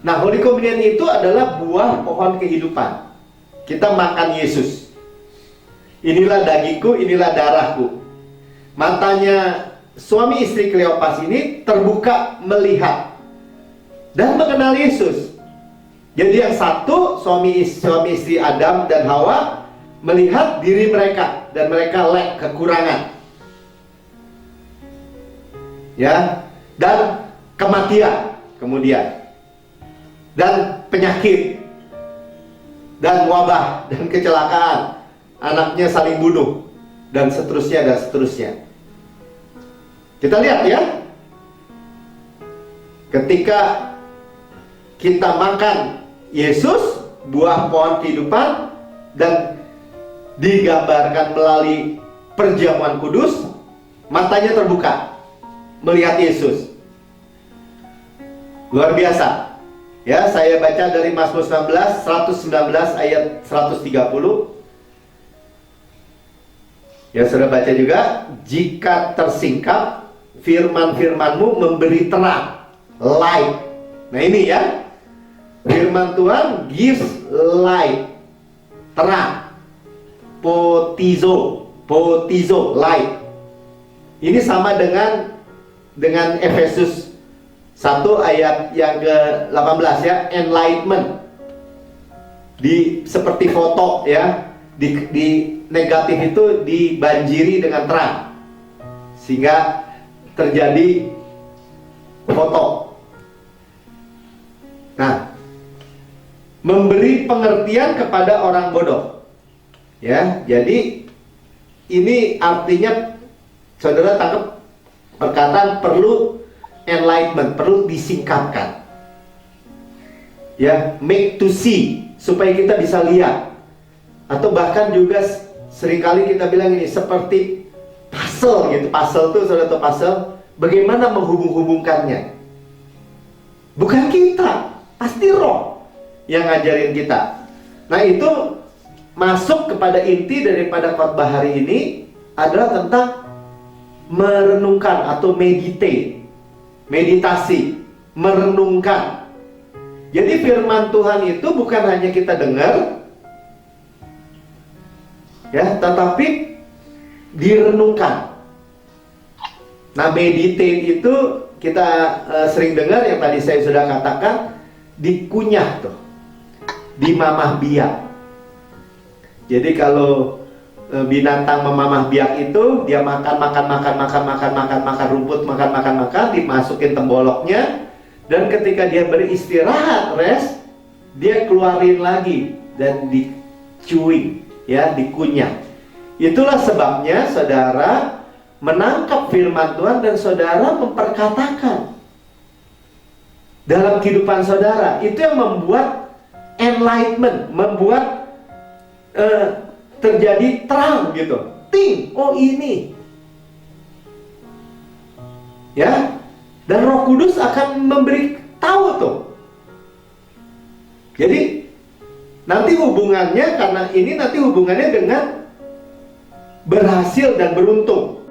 Nah, Holy Communion itu adalah buah pohon kehidupan. Kita makan Yesus. Inilah dagingku, inilah darahku. Matanya suami istri Kleopas ini terbuka melihat dan mengenal Yesus. Jadi yang satu, suami istri Adam dan Hawa melihat diri mereka dan mereka kekurangan. Ya, dan kematian kemudian. Dan penyakit dan wabah dan kecelakaan, anaknya saling bunuh dan seterusnya dan seterusnya. Kita lihat ya, ketika kita makan Yesus, buah pohon kehidupan, dan digambarkan melalui perjamuan kudus, matanya terbuka melihat Yesus. Luar biasa. Ya, saya baca dari Mazmur 119 ayat 130. Ya, sudah baca juga. Jika tersingkap, firman-firmanmu memberi terang, light. Nah ini ya, firman Tuhan gives light, terang. Potizo, light. Ini sama dengan Efesus 1 ayat yang ke-18 ya, enlightenment. Seperti foto ya, di negatif itu dibanjiri dengan terang sehingga terjadi foto. Nah, memberi pengertian kepada orang bodoh. Ya, jadi ini artinya saudara tangkap perkataan perlu enlightenment, perlu disingkapkan. Ya, make to see, supaya kita bisa lihat. Atau bahkan juga seringkali kita bilang ini seperti puzzle gitu. Puzzle tuh, saudara tahu puzzle, bagaimana menghubung-hubungkannya? Bukan kita, pasti Roh yang ngajarin kita. Nah, itu masuk kepada inti daripada khotbah hari ini adalah tentang merenungkan atau meditasi, merenungkan. Jadi firman Tuhan itu bukan hanya kita dengar, ya, tetapi direnungkan. Nah, meditate itu kita sering dengar yang tadi saya sudah katakan, dikunyah tuh, dimamah biak. Jadi kalau binatang memamah biak itu, dia makan rumput, dimasukin temboloknya, dan ketika dia beristirahat, rest, dia keluarin lagi dan dicuing, ya, dikunyah. Itulah sebabnya saudara menangkap firman Tuhan dan saudara memperkatakan dalam kehidupan saudara. Itu yang membuat enlightenment, membuat terjadi terang gitu. Ting, oh ini. Ya. Dan Roh Kudus akan memberi tahu tuh. Jadi nanti hubungannya, karena ini nanti hubungannya dengan berhasil dan beruntung.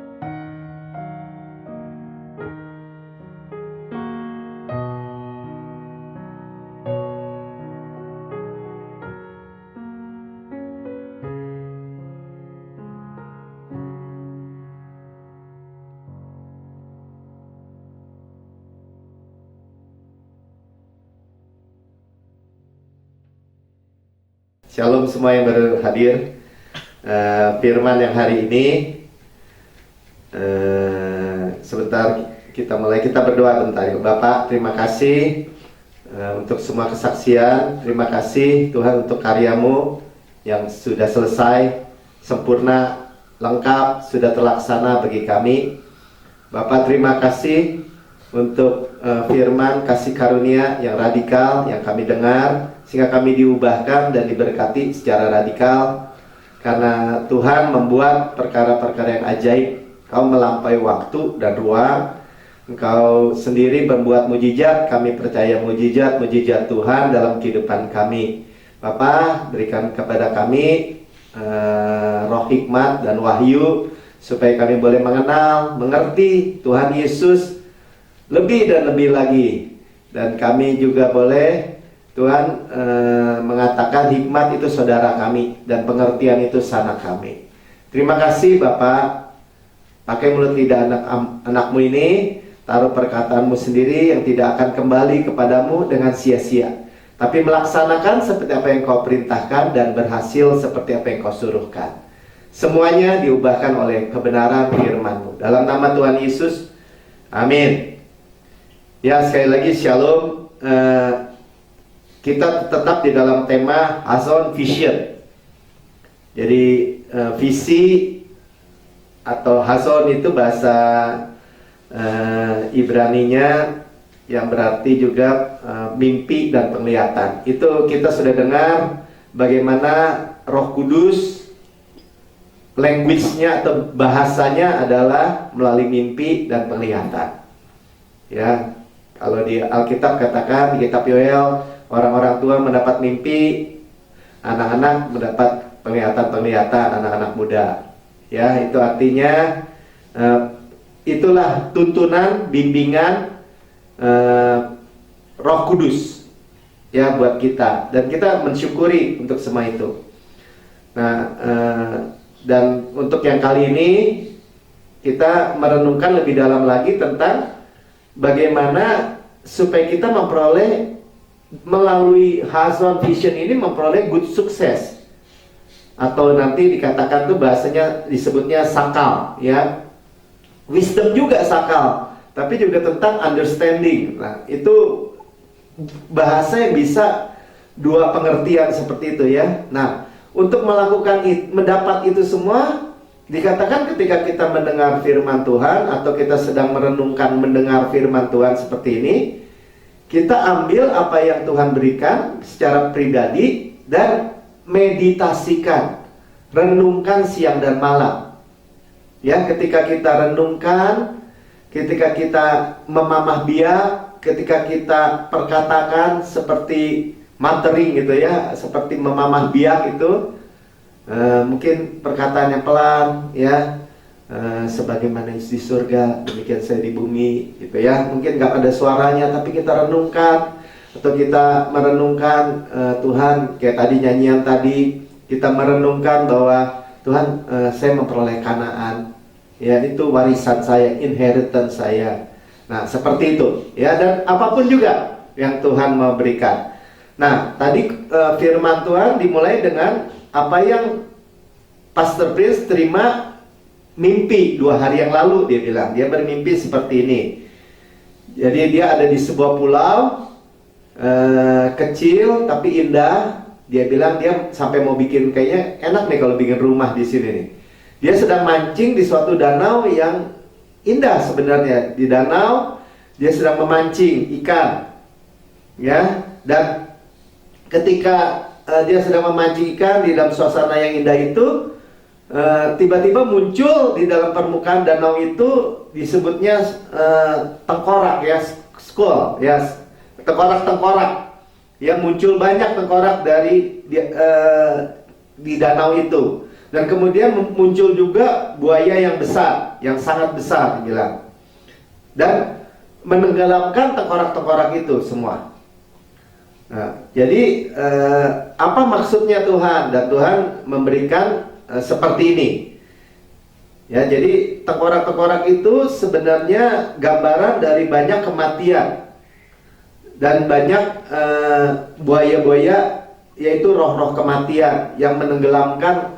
Shalom semua yang baru hadir. Firman yang hari ini, sebentar kita mulai, kita berdoa bentar. Bapak, terima kasih untuk semua kesaksian. Terima kasih Tuhan untuk karyamu yang sudah selesai, sempurna, lengkap, sudah terlaksana bagi kami. Bapak, terima kasih untuk firman kasih karunia yang radikal yang kami dengar, sehingga kami diubahkan dan diberkati secara radikal. Karena Tuhan membuat perkara-perkara yang ajaib. Kau melampaui waktu dan ruang. Engkau sendiri membuat mujizat. Kami percaya mujizat Tuhan dalam kehidupan kami. Bapa, berikan kepada kami roh hikmat dan wahyu, supaya kami boleh mengenal, mengerti Tuhan Yesus lebih dan lebih lagi. Dan kami juga boleh Tuhan mengatakan hikmat itu saudara kami dan pengertian itu sanak kami. Terima kasih Bapak, pakai mulut lidah anakmu ini, taruh perkataanmu sendiri yang tidak akan kembali kepadamu dengan sia-sia, tapi melaksanakan seperti apa yang kau perintahkan dan berhasil seperti apa yang kau suruhkan. Semuanya diubahkan oleh kebenaran firman-Mu. Dalam nama Tuhan Yesus, amin. Ya, sekali lagi shalom. Kita tetap di dalam tema Hazon Vision. Jadi visi atau Hazon itu bahasa Ibraninya yang berarti juga mimpi dan penglihatan. Itu kita sudah dengar bagaimana Roh Kudus language-nya atau bahasanya adalah melalui mimpi dan penglihatan. Ya, kalau di Alkitab katakan di kitab Yoel, orang-orang tua mendapat mimpi, anak-anak mendapat penglihatan-penglihatan, anak-anak muda. Ya, itu artinya itulah tuntunan, bimbingan Roh Kudus ya buat kita, dan kita mensyukuri untuk semua itu. Nah, dan untuk yang kali ini kita merenungkan lebih dalam lagi tentang bagaimana supaya kita memperoleh melalui Hazon Vision ini memperoleh good success, atau nanti dikatakan tuh bahasanya disebutnya sakal ya. Wisdom juga sakal, tapi juga tentang understanding. Nah, itu bahasa yang bisa dua pengertian seperti itu ya. Nah, untuk melakukan mendapat itu semua, dikatakan ketika kita mendengar firman Tuhan atau kita sedang merenungkan mendengar firman Tuhan seperti ini, kita ambil apa yang Tuhan berikan secara pribadi dan meditasikan, renungkan siang dan malam. Ya, ketika kita renungkan, ketika kita memamah biak, ketika kita perkatakan seperti matering gitu ya, seperti memamah biak itu, mungkin perkataan yang pelan ya, sebagaimana di surga demikian saya di bumi gitu ya. Mungkin nggak ada suaranya, tapi kita renungkan, atau kita merenungkan Tuhan, kayak tadi nyanyian tadi, kita merenungkan bahwa Tuhan, saya memperoleh Kanaan ya, itu warisan saya, inheritance saya. Nah, seperti itu ya, dan apapun juga yang Tuhan mau berikan. Nah, tadi firman Tuhan dimulai dengan apa yang Pastor Prince terima mimpi 2 hari yang lalu. Dia bilang, dia bermimpi seperti ini. Jadi dia ada di sebuah pulau kecil tapi indah. Dia bilang dia sampai mau bikin, kayaknya enak nih kalau bikin rumah di sini nih. Dia sedang mancing di suatu danau yang indah sebenarnya. Di danau dia sedang memancing ikan, ya. Dan ketika dia sedang memancing ikan di dalam suasana yang indah itu, tiba-tiba muncul di dalam permukaan danau itu, disebutnya tengkorak ya, skull ya, tengkorak-tengkorak. Ya, muncul banyak tengkorak dari di danau itu, dan kemudian muncul juga buaya yang besar, yang sangat besar bilang, dan menenggelamkan tengkorak-tengkorak itu semua. Nah, jadi apa maksudnya Tuhan? Dan Tuhan memberikan seperti ini. Ya, jadi tengkorak-tengkorak itu sebenarnya gambaran dari banyak kematian dan banyak buaya-buaya, yaitu roh-roh kematian yang menenggelamkan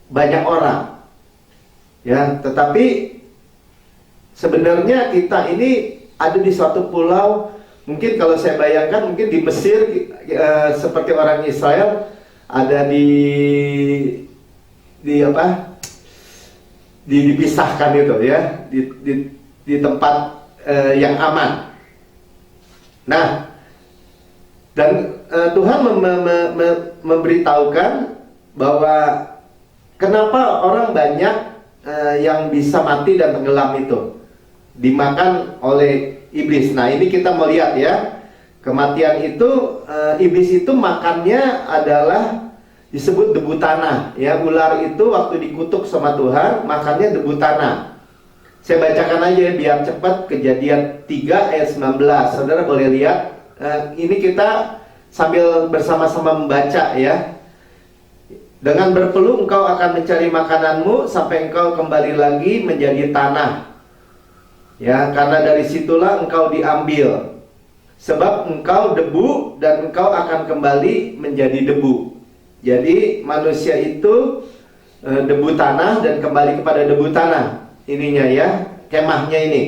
banyak orang. Ya, tetapi sebenarnya kita ini ada di suatu pulau. Mungkin kalau saya bayangkan, mungkin di Mesir seperti orang Israel ada di apa? Dipisahkan itu ya, di tempat yang aman. Nah, dan Tuhan memberitahukan bahwa kenapa orang banyak yang bisa mati dan tenggelam itu dimakan oleh iblis. Nah, ini kita mau lihat ya, kematian itu, iblis itu makannya adalah disebut debu tanah ya. Ular itu waktu dikutuk sama Tuhan makannya debu tanah. Saya bacakan aja ya, biar cepat. Kejadian 3 ayat 19. Saudara boleh lihat. ini kita sambil bersama-sama membaca ya. Dengan berpeluh engkau akan mencari makananmu sampai engkau kembali lagi menjadi tanah. Ya, karena dari situlah engkau diambil. Sebab engkau debu dan engkau akan kembali menjadi debu. Jadi manusia itu debu tanah dan kembali kepada debu tanah. Ininya ya, kemahnya ini.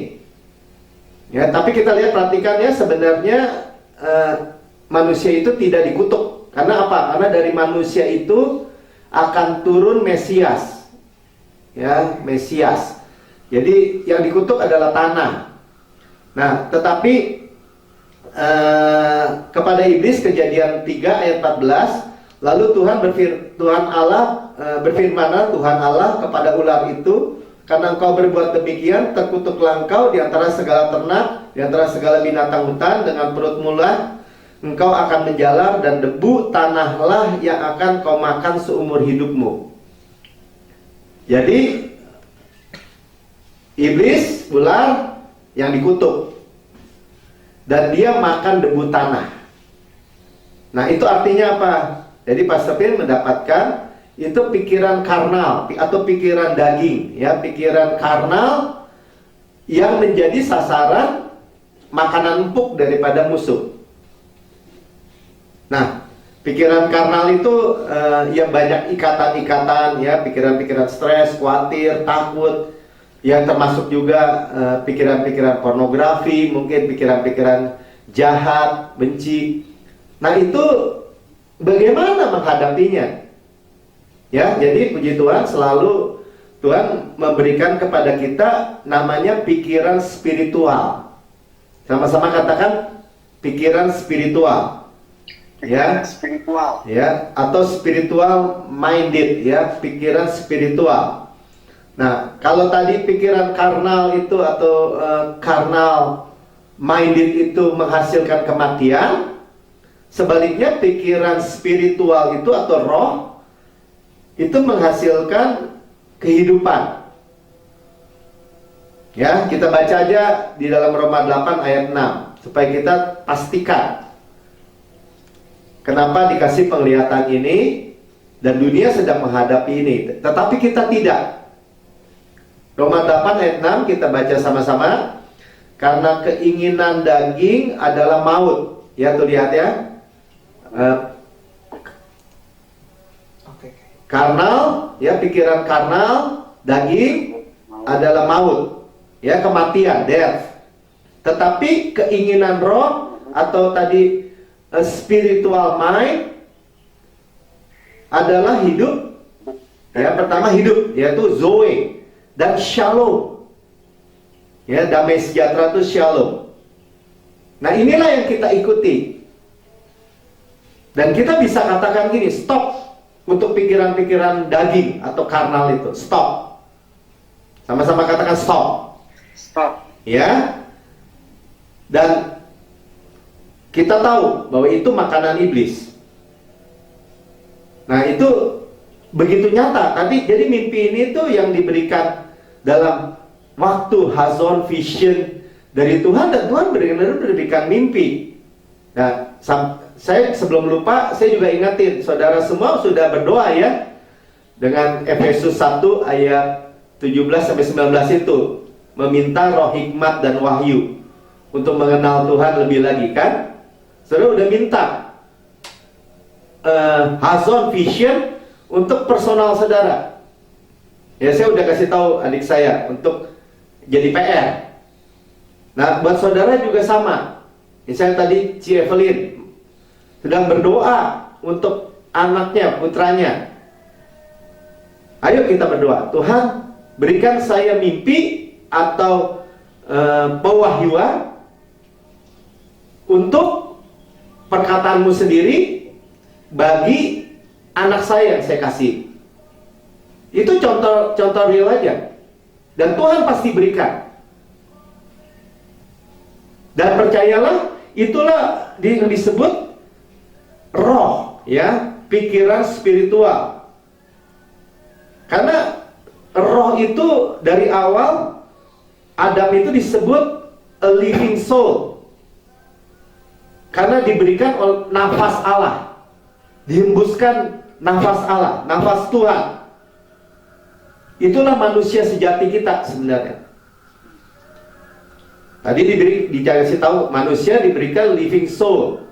Ya, tapi kita lihat, perhatikan ya, sebenarnya manusia itu tidak dikutuk. Karena apa? Karena dari manusia itu akan turun Mesias. Ya, Mesias. Jadi yang dikutuk adalah tanah. Nah, tetapi kepada iblis, Kejadian 3 ayat 14, lalu Tuhan Allah berfirman, Tuhan Allah kepada ular itu, karena engkau berbuat demikian, terkutuklah engkau di antara segala ternak, di antara segala binatang hutan, dengan perutmu lah engkau akan menjalar, dan debu tanahlah yang akan kau makan seumur hidupmu. Jadi iblis, ular yang dikutuk, dan dia makan debu tanah. Nah, itu artinya apa? Jadi Pastor Phil mendapatkan itu pikiran karnal atau pikiran daging, ya, pikiran karnal yang menjadi sasaran makanan empuk daripada musuh. Nah, pikiran karnal itu yang banyak ikatan-ikatan, ya, pikiran-pikiran stres, khawatir, takut, yang termasuk juga pikiran-pikiran pornografi, mungkin pikiran-pikiran jahat, benci. Nah, itu bagaimana menghadapinya? Ya, jadi puji Tuhan, selalu Tuhan memberikan kepada kita namanya pikiran spiritual. Sama-sama katakan pikiran spiritual. Ya, spiritual. Ya, atau spiritual minded, ya, pikiran spiritual. Nah, kalau tadi pikiran karnal itu atau karnal minded itu menghasilkan kematian, sebaliknya pikiran spiritual itu atau roh itu menghasilkan kehidupan. Ya, kita baca aja di dalam Roma 8 ayat 6 supaya kita pastikan kenapa dikasih penglihatan ini dan dunia sedang menghadapi ini, tetapi kita tidak. Roma 8 ayat 6 kita baca sama-sama. Karena keinginan daging adalah maut. Ya, tuh lihat ya. Karnal, ya, pikiran karnal, daging adalah maut, ya, kematian, death. Tetapi keinginan roh atau tadi spiritual mind adalah hidup. Ya, pertama hidup, yaitu Zoe dan Shalom. Ya, damai sejahtera itu Shalom. Nah, inilah yang kita ikuti. Dan kita bisa katakan gini, stop untuk pikiran-pikiran daging atau karnal itu. Stop. Sama-sama katakan stop. Stop. Ya. Dan kita tahu bahwa itu makanan iblis. Nah, itu begitu nyata. Tadi jadi mimpi ini tuh yang diberikan dalam waktu hazon vision dari Tuhan, dan Tuhan benar-benar berikan mimpi. Nah, saya sebelum lupa, saya juga ingatin, saudara semua sudah berdoa ya, dengan Efesus 1 ayat 17-19 itu, meminta roh hikmat dan wahyu untuk mengenal Tuhan lebih lagi, kan? Saudara udah minta hazon vision untuk personal saudara. Ya, saya udah kasih tahu adik saya untuk jadi PR. Nah, buat saudara juga sama. Misalnya tadi Ci Evelyn sedang berdoa untuk anaknya, putranya. Ayo kita berdoa, Tuhan berikan saya mimpi atau pewahyuan untuk perkataanmu sendiri bagi anak saya yang saya kasih. Itu contoh real aja. Dan Tuhan pasti berikan. Dan percayalah, itulah yang disebut roh, ya, pikiran spiritual. Karena roh itu dari awal Adam itu disebut a living soul. Karena diberikan nafas Allah, dihembuskan nafas Allah, nafas Tuhan. Itulah manusia sejati kita sebenarnya. Tadi dikasih tahu manusia diberikan living soul.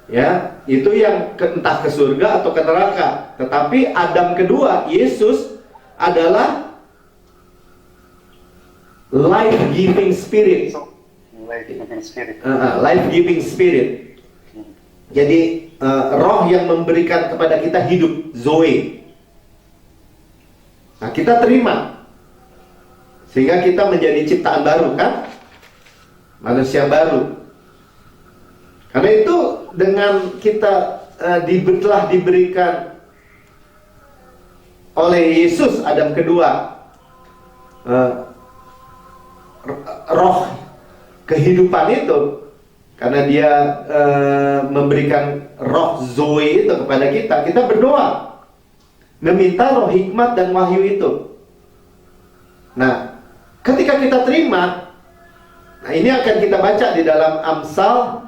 Ya, itu yang entah ke surga atau ke neraka. Tetapi Adam kedua, Yesus adalah life giving spirit. Life giving spirit. Jadi roh yang memberikan kepada kita hidup, Zoe. Nah, kita terima sehingga kita menjadi ciptaan baru, kan? Manusia baru. Karena itu dengan kita telah diberikan oleh Yesus Adam kedua roh kehidupan itu, karena dia memberikan roh Zoe itu kepada kita, kita berdoa meminta roh hikmat dan wahyu itu. Nah, ketika kita terima, nah ini akan kita baca di dalam Amsal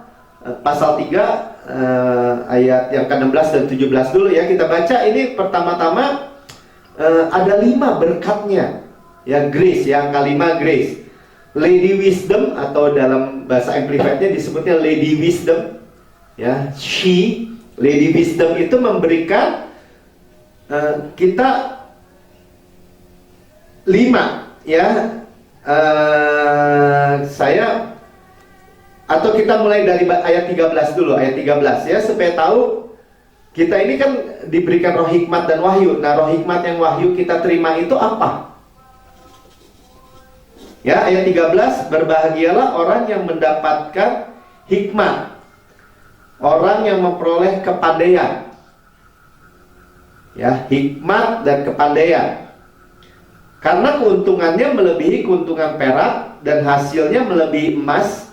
pasal 3 ayat yang ke-16 dan 17 dulu ya. Kita baca ini pertama-tama ada 5 berkatnya. Ya, grace, yang kelima grace. Lady Wisdom atau dalam bahasa Amplified-nya disebutnya Lady Wisdom. Ya, she, Lady Wisdom itu memberikan kita 5 ya. Atau kita mulai dari ayat 13 dulu, ayat 13 ya, supaya tahu kita ini kan diberikan roh hikmat dan wahyu. Nah, roh hikmat yang wahyu kita terima itu apa? Ya, ayat 13, berbahagialah orang yang mendapatkan hikmat, orang yang memperoleh kepandaian. Ya, hikmat dan kepandaian. Karena keuntungannya melebihi keuntungan perak dan hasilnya melebihi emas.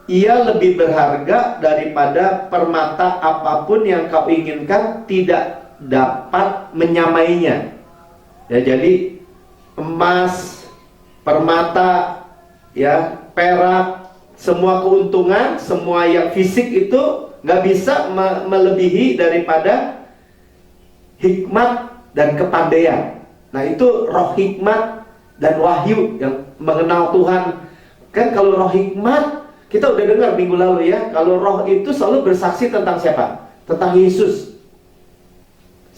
Ia lebih berharga daripada permata, apapun yang kau inginkan tidak dapat menyamainya. Ya, jadi emas, permata, ya, perak, semua keuntungan, semua yang fisik itu nggak bisa melebihi daripada hikmat dan kepandaian. Nah, itu roh hikmat dan wahyu yang mengenal Tuhan. Kan kalau roh hikmat, kita udah dengar minggu lalu ya, kalau roh itu selalu bersaksi tentang siapa? Tentang Yesus.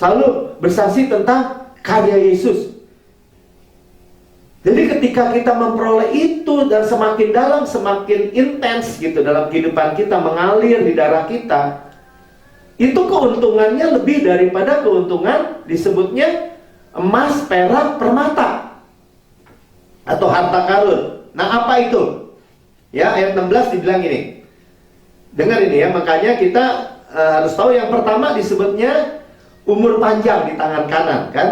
Selalu bersaksi tentang karya Yesus. Jadi ketika kita memperoleh itu dan semakin dalam, semakin intens gitu dalam kehidupan kita, mengalir di darah kita, itu keuntungannya lebih daripada keuntungan disebutnya emas, perak, permata atau harta karun. Nah, apa itu? Ya, ayat 16 dibilang ini. Dengar ini ya, makanya kita harus tahu yang pertama disebutnya umur panjang di tangan kanan, kan?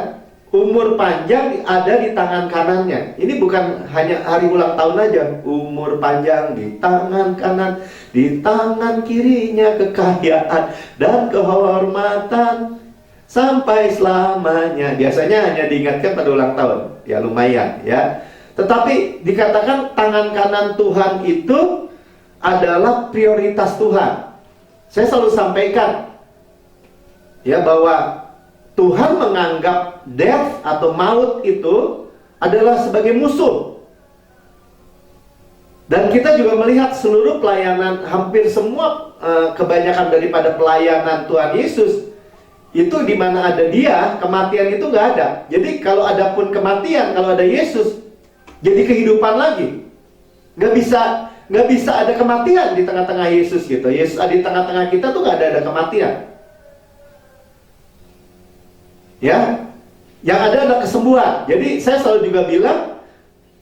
Umur panjang ada di tangan kanannya. Ini bukan hanya hari ulang tahun aja. Umur panjang di tangan kanan, di tangan kirinya kekayaan dan kehormatan sampai selamanya. Biasanya hanya diingatkan pada ulang tahun. Ya, lumayan ya. Tetapi dikatakan tangan kanan Tuhan itu adalah prioritas Tuhan. Saya selalu sampaikan ya bahwa Tuhan menganggap death atau maut itu adalah sebagai musuh. Dan kita juga melihat seluruh pelayanan, hampir semua kebanyakan daripada pelayanan Tuhan Yesus itu di mana ada Dia, kematian itu nggak ada. Jadi kalau ada pun kematian, kalau ada Yesus, jadi kehidupan lagi. Nggak bisa ada kematian di tengah-tengah Yesus gitu. Yesus ada di tengah-tengah kita tuh nggak ada kematian. Ya, yang ada adalah kesembuhan. Jadi saya selalu juga bilang,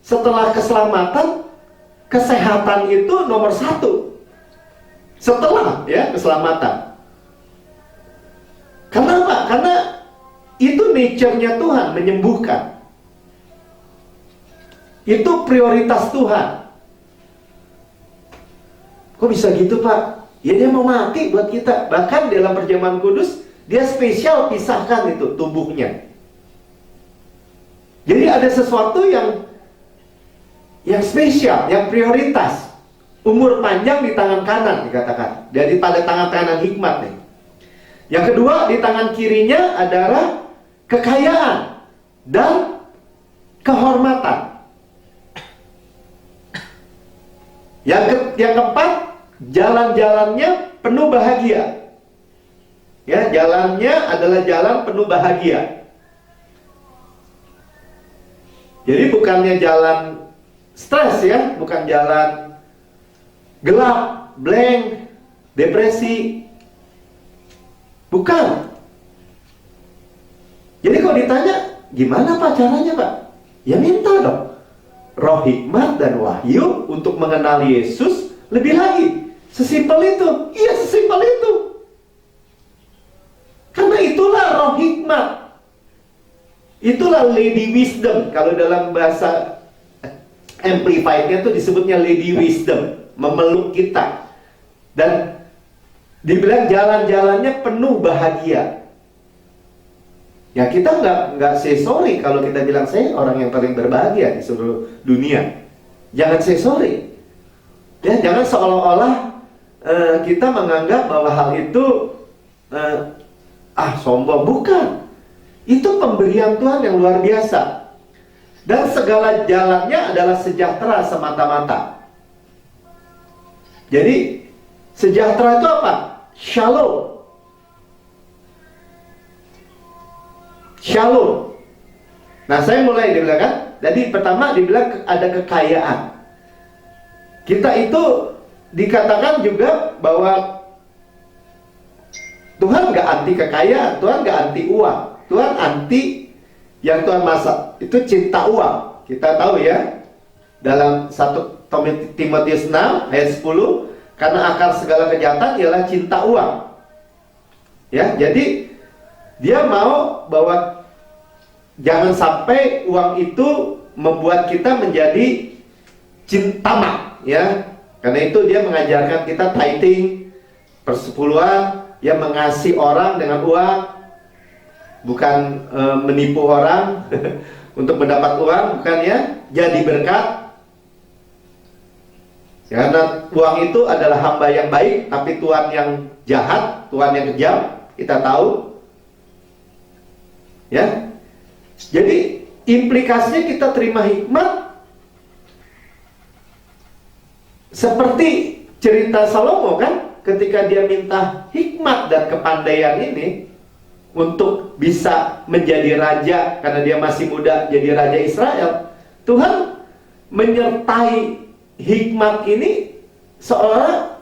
setelah keselamatan, kesehatan itu nomor 1. Setelah ya keselamatan. Karena apa? Karena itu nature-nya Tuhan menyembuhkan. Itu prioritas Tuhan. Kok bisa gitu, Pak? Ya, dia mau mati buat kita. Bahkan dalam perjamuan kudus, dia spesial pisahkan itu tubuhnya. Jadi ada sesuatu yang spesial, yang prioritas. umur panjang di tangan kanan dikatakan. Jadi pada tangan kanan hikmat nih. Yang kedua, di tangan kirinya adalah kekayaan dan kehormatan. Yang keempat, jalan-jalannya penuh bahagia. Ya, jalannya adalah jalan penuh bahagia. Jadi bukannya jalan stres ya, bukan jalan gelap, blank, depresi. Bukan. Jadi kalau ditanya, gimana Pak caranya Pak? Ya minta dong roh hikmat dan wahyu untuk mengenali Yesus lebih lagi. Sesimpel itu. Iya, sesimpel itu. Karena itulah roh hikmat. Itulah Lady Wisdom. Kalau dalam bahasa Amplified-nya itu disebutnya Lady Wisdom. Memeluk kita. Dan dibilang jalan-jalannya penuh bahagia. Ya kita nggak say sorry kalau kita bilang saya orang yang paling berbahagia di seluruh dunia. Jangan say sorry. Ya, jangan seolah-olah kita menganggap bahwa hal itu sombong. Bukan. Itu pemberian Tuhan yang luar biasa. Dan segala jalannya adalah sejahtera semata-mata. Jadi sejahtera itu apa? Shalom. Shalom. Nah, saya mulai dibilang kan. Jadi pertama dibilang ada kekayaan. Kita itu dikatakan juga bahwa Tuhan nggak anti kekayaan, Tuhan nggak anti uang, Tuhan anti yang Tuhan masak itu cinta uang. Kita tahu ya dalam 1 Timotius 6 ayat 10, karena akar segala kejahatan ialah cinta uang. Ya, jadi dia mau bahwa jangan sampai uang itu membuat kita menjadi cintamak, ya. Karena itu dia mengajarkan kita tithing, persepuluhan, ya, mengasihi orang dengan uang, bukan menipu orang untuk mendapat uang, bukan ya, jadi berkat. Karena uang itu adalah hamba yang baik, tapi Tuhan yang jahat, Tuhan yang kejam, kita tahu. Ya, jadi implikasinya kita terima hikmat seperti cerita Salomo kan, ketika dia minta hikmat dan kepandaian ini untuk bisa menjadi raja karena dia masih muda jadi raja Israel. Tuhan menyertai hikmat ini seolah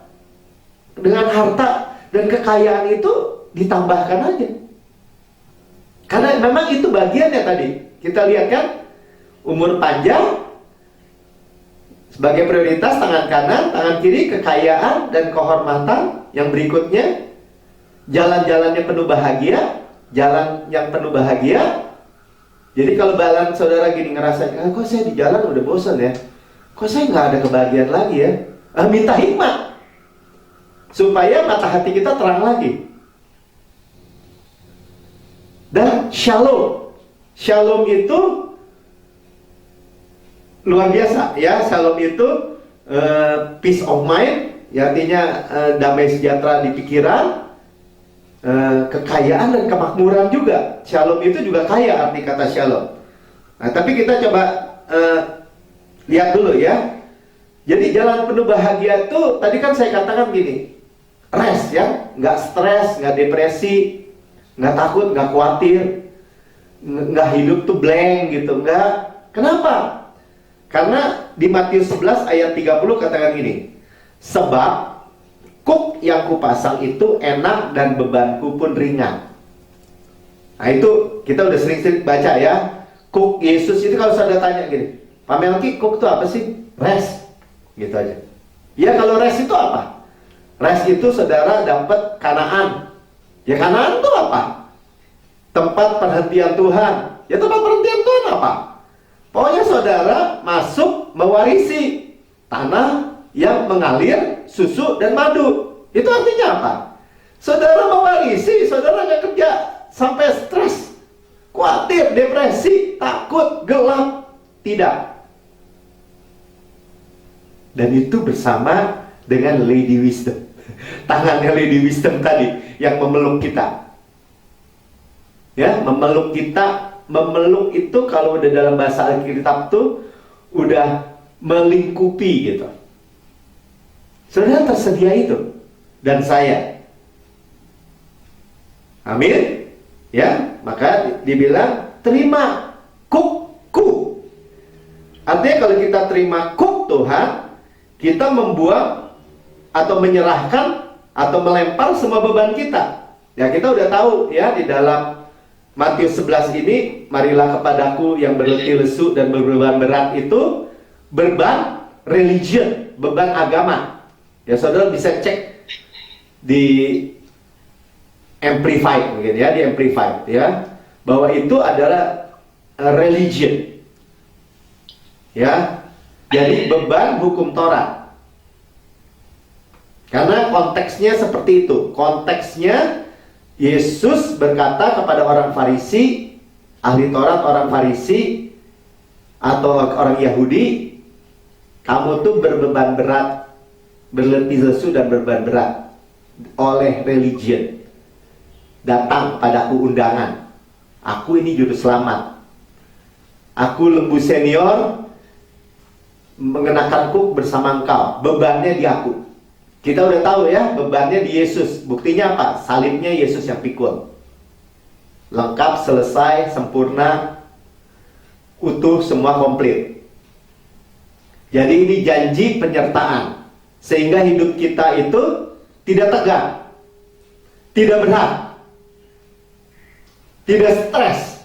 dengan harta dan kekayaan itu ditambahkan aja. Karena memang itu bagiannya tadi. Kita lihat kan, umur panjang sebagai prioritas, tangan kanan, tangan kiri, kekayaan dan kehormatan. Yang berikutnya, jalan-jalannya penuh bahagia, jalan yang penuh bahagia. Jadi kalau balan saudara gini ngerasain, kok saya di jalan udah bosan ya, kok saya nggak ada kebahagiaan lagi ya, minta hikmat supaya mata hati kita terang lagi. Dan shalom. Shalom itu luar biasa ya. Shalom itu peace of mind, ya, artinya damai sejahtera di pikiran, kekayaan dan kemakmuran juga. Shalom itu juga kaya, arti kata shalom. Nah, tapi kita coba lihat dulu ya. Jadi jalan penuh bahagia itu tadi kan saya katakan gini, rest ya, nggak stres, nggak depresi, nggak takut, nggak khawatir, nggak hidup tuh blank gitu, nggak. Kenapa? Karena di Matius 11 ayat 30 katakan gini, sebab kuk yang kupasang itu enak dan bebanku pun ringan. Nah itu kita udah sering-sering baca ya. Kuk Yesus itu kalau saudara tanya gini, Pak Melki, kuk itu apa sih? Rest, gitu aja. Ya, kalau rest itu apa? Rest itu saudara dapat Kanaan. Ya, Kanaan itu apa? Tempat perhentian Tuhan. Ya, tempat perhentian Tuhan apa? Pokoknya saudara masuk mewarisi tanah yang mengalir susu dan madu. Itu artinya apa? Saudara mewarisi, saudara nggak kerja sampai stres, khawatir, depresi, takut, gelap. Tidak. Dan itu bersama dengan Lady Wisdom. Tangannya Lady Wisdom tadi yang memeluk kita. Ya, memeluk kita. Memeluk itu kalau udah dalam bahasa Alkitab tuh udah melingkupi gitu. Saudara tersedia itu. Dan saya. Amin. Ya, maka dibilang terima kukku. Artinya kalau kita terima kuk Tuhan, kita membuang atau menyerahkan atau melempar semua beban kita. Ya, kita udah tahu ya di dalam Matius 11 ini, marilah kepadaku yang berletih lesu dan berbeban berat, itu beban religion, beban agama. Ya, saudara bisa cek di Amplified mungkin ya, di Amplified ya, bahwa itu adalah religion. Ya. Jadi beban hukum Taurat. Karena konteksnya seperti itu. Konteksnya Yesus berkata kepada orang Farisi, ahli Taurat, orang Farisi atau orang Yahudi, kamu tuh berbeban berat, berletih lesu dan berbeban berat oleh religion. Datang padaku undangan. Aku ini juru selamat. Aku lembu senior, mengenakan kuk bersama engkau. Bebannya di aku. Kita udah tahu ya, bebannya di Yesus. Buktinya apa? Salibnya Yesus yang pikul. Lengkap, selesai, sempurna, utuh, semua komplit. Jadi ini janji penyertaan. Sehingga hidup kita itu tidak tegang, tidak berat, tidak stres.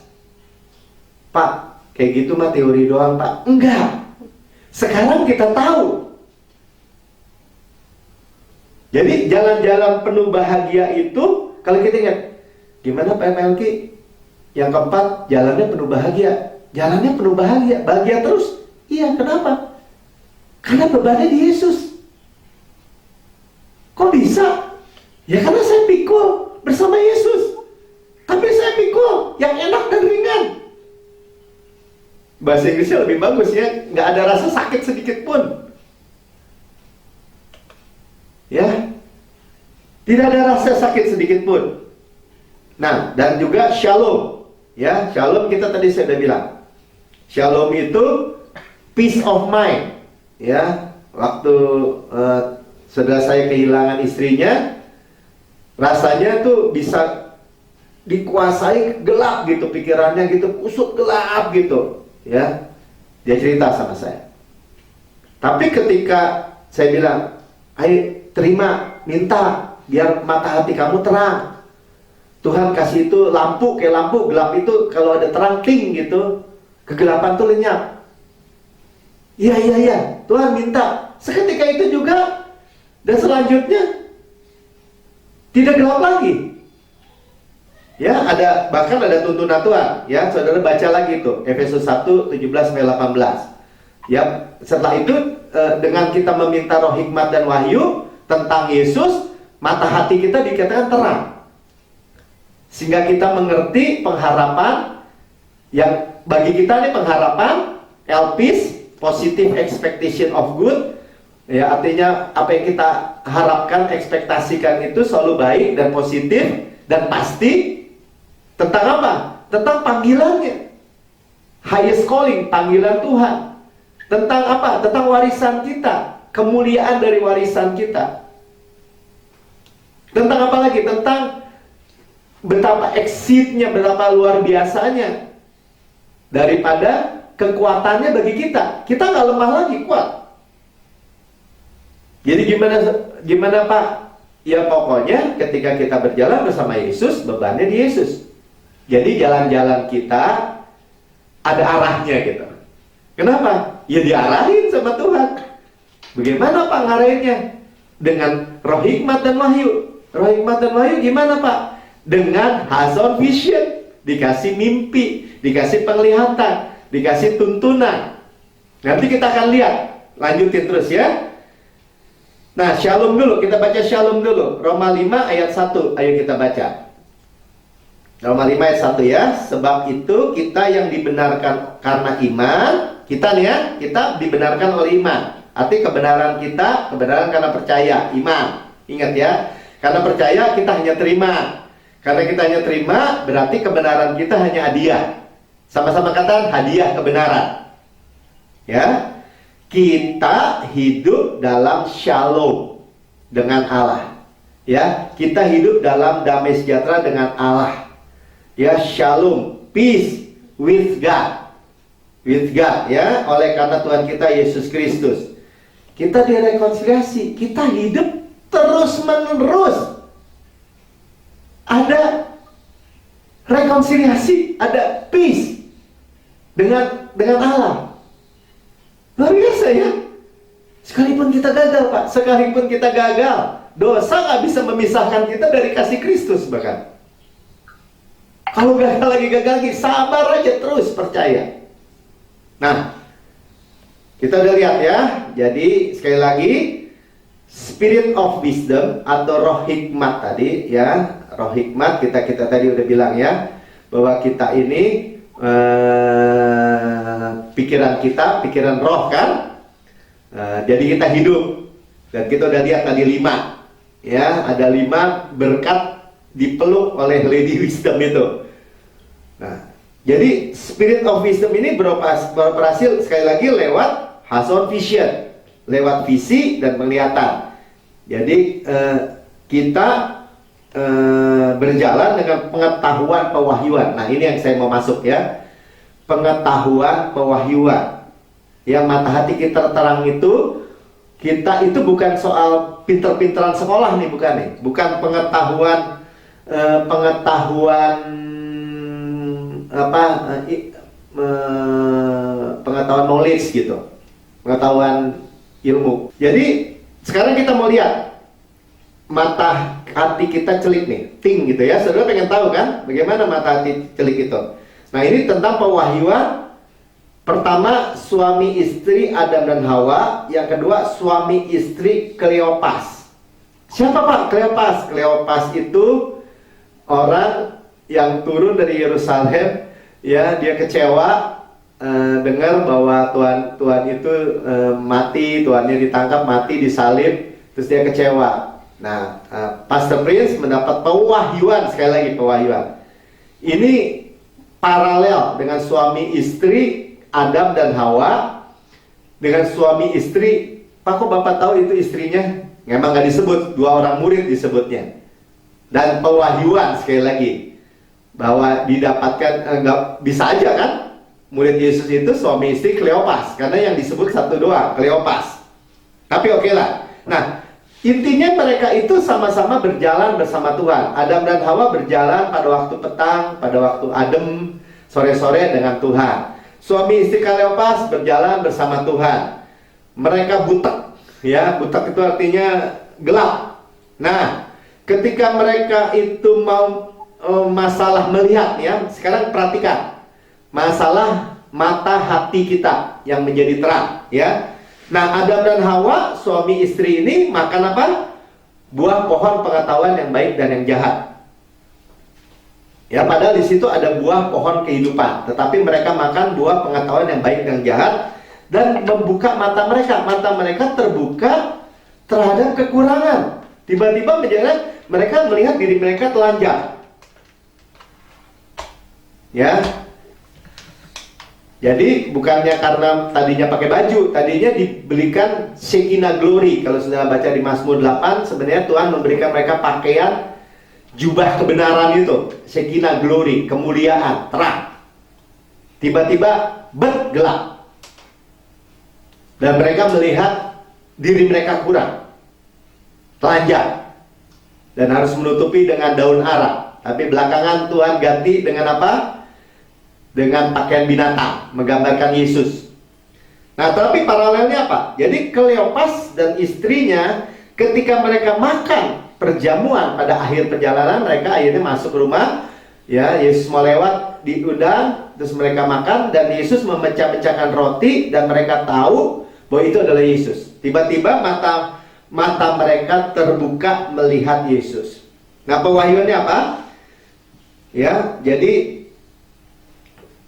Pak, kayak gitu mah teori doang, Pak. Enggak. Sekarang kita tahu. Jadi jalan-jalan penuh bahagia itu, kalau kita ingat, gimana Pak Melki? Yang keempat, jalannya penuh bahagia. Jalannya penuh bahagia, bahagia terus. Iya, kenapa? Karena bebannya di Yesus. Kok bisa? Ya karena saya pikul bersama Yesus. Tapi saya pikul yang enak dan ringan. Bahasa Inggrisnya lebih bagus ya, nggak ada rasa sakit sedikit pun. Ya, tidak ada rasa sakit sedikit pun. Nah, dan juga shalom. Ya, shalom kita tadi saya sudah bilang. Shalom itu peace of mind. Ya, waktu saudara saya kehilangan istrinya, rasanya tuh bisa dikuasai gelap gitu, pikirannya gitu, kusut gelap gitu. Ya, dia cerita sama saya. Tapi ketika saya bilang, ayo terima, minta, biar mata hati kamu terang. Tuhan kasih itu lampu, kayak lampu gelap itu kalau ada terang ting gitu, kegelapan tuh lenyap. Iya, Tuhan minta. Seketika itu juga, dan selanjutnya tidak gelap lagi. Ya, bahkan ada tuntunan Tuhan. Ya, saudara baca lagi tuh Efesus 1:17-18. Ya, setelah itu dengan kita meminta roh hikmat dan wahyu tentang Yesus, mata hati kita dikatakan terang. Sehingga kita mengerti pengharapan yang bagi kita ini pengharapan elpis, positive expectation of good. Ya, artinya apa yang kita harapkan, ekspektasikan itu selalu baik dan positif dan pasti. Tentang apa? Tentang panggilannya. Highest calling, panggilan Tuhan. Tentang apa? Tentang warisan kita, kemuliaan dari warisan kita. Tentang apa lagi? Tentang betapa exceednya, betapa luar biasanya daripada kekuatannya bagi kita. Kita nggak lemah lagi, kuat. Jadi gimana Pak? Ya pokoknya ketika kita berjalan bersama Yesus, bebannya di Yesus. Jadi jalan-jalan kita ada arahnya gitu. Kenapa? Ya diarahin sama Tuhan. Bagaimana Pak ngarahinnya? Dengan roh hikmat dan wahyu. Roh hikmat dan wahyu gimana Pak? Dengan hazon vision. Dikasih mimpi, dikasih penglihatan, dikasih tuntunan. Nanti kita akan lihat. Lanjutin terus ya. Nah, shalom dulu. Kita baca shalom dulu. Roma 5 ayat 1. Ayo kita baca. Roma 5 ayat 1 ya. Sebab itu kita yang dibenarkan karena iman, kita nih ya, kita dibenarkan oleh iman. Arti kebenaran kita, kebenaran karena percaya, iman. Ingat ya, karena percaya kita hanya terima. Karena kita hanya terima, berarti kebenaran kita hanya hadiah. Sama-sama kata hadiah kebenaran. Ya, kita hidup dalam shalom dengan Allah. Ya, kita hidup dalam damai sejahtera dengan Allah. Ya, shalom, peace with God. With God, ya, oleh karena Tuhan kita Yesus Kristus. Kita direkonsiliasi, kita hidup terus-menerus. Ada rekonsiliasi, ada peace dengan Allah. Luar biasa ya. Sekalipun kita gagal, Pak, sekalipun kita gagal, dosa nggak bisa memisahkan kita dari kasih Kristus bahkan. Kalau gagal lagi, sabar aja terus, percaya. Nah, kita udah lihat ya. Jadi sekali lagi, spirit of wisdom atau roh hikmat tadi ya, roh hikmat kita tadi udah bilang ya, bahwa kita ini pikiran roh kan. Jadi kita hidup, dan kita udah lihat tadi 5 ya, ada 5 berkat dipeluk oleh Lady Wisdom itu. Nah, jadi spirit of wisdom ini berhasil sekali lagi lewat Hason vision, lewat visi dan penglihatan. Jadi kita berjalan dengan pengetahuan pewahyuan. Nah, ini yang saya mau masuk ya, pengetahuan pewahyuan. Yang mata hati kita terang itu, kita itu bukan soal pinter-pinteran sekolah nih, bukan nih, bukan pengetahuan pengetahuan knowledge gitu, pengetahuan ilmu. Jadi sekarang kita mau lihat mata hati kita celik nih, ting gitu ya. Saudara pengen tahu kan bagaimana mata hati celik itu? Nah, ini tentang pewahyuan. Pertama, suami istri Adam dan Hawa. Yang kedua, suami istri Kleopas. Siapa Pak Kleopas? Kleopas itu orang yang turun dari Yerusalem ya. Dia kecewa dengar bahwa Tuhan itu mati, Tuhannya ditangkap, mati, disalib. Terus dia kecewa. Nah, Pastor Prince mendapat pewahyuan, sekali lagi pewahyuan. Ini paralel dengan suami istri Adam dan Hawa, dengan suami istri. Pak, kok Bapak tahu itu istrinya? Memang nggak disebut, 2 orang murid disebutnya. Dan pewahyuan sekali lagi, bahwa didapatkan, nggak bisa aja kan, murid Yesus itu suami istri Kleopas, karena yang disebut 1 doang, Kleopas. Tapi oke lah. Nah, intinya mereka itu sama-sama berjalan bersama Tuhan. Adam dan Hawa berjalan pada waktu petang, pada waktu adem, sore-sore dengan Tuhan. Suami istri Kleopas berjalan bersama Tuhan. Mereka butek, ya, butek itu artinya gelap. Nah, ketika mereka itu mau masalah melihat, ya, sekarang perhatikan masalah mata hati kita yang menjadi terang, ya. Nah, Adam dan Hawa, suami istri ini makan apa? Buah pohon pengetahuan yang baik dan yang jahat. Ya, padahal di situ ada buah pohon kehidupan, tetapi mereka makan buah pengetahuan yang baik dan jahat, dan membuka mata mereka. Mata mereka terbuka terhadap kekurangan. Tiba-tiba mereka melihat diri mereka telanjang. Ya. Jadi bukannya karena tadinya pakai baju, tadinya dibelikan Shekinah glory. Kalau sudah baca di Mazmur 8, sebenarnya Tuhan memberikan mereka pakaian jubah kebenaran itu, Shekinah glory, kemuliaan, terang. Tiba-tiba gelap. Dan mereka melihat diri mereka kurang, telanjang, dan harus menutupi dengan daun ara. Tapi belakangan Tuhan ganti dengan apa? Dengan pakaian binatang, menggambarkan Yesus. Nah, tapi paralelnya apa? Jadi Kleopas dan istrinya ketika mereka makan perjamuan pada akhir perjalanan, mereka akhirnya masuk ke rumah, ya, Yesus mau lewat, diundang, terus mereka makan, dan Yesus memecah-pecahkan roti, dan mereka tahu bahwa itu adalah Yesus. Tiba-tiba mata mereka terbuka melihat Yesus. Nah, pewahyuannya apa? Ya, jadi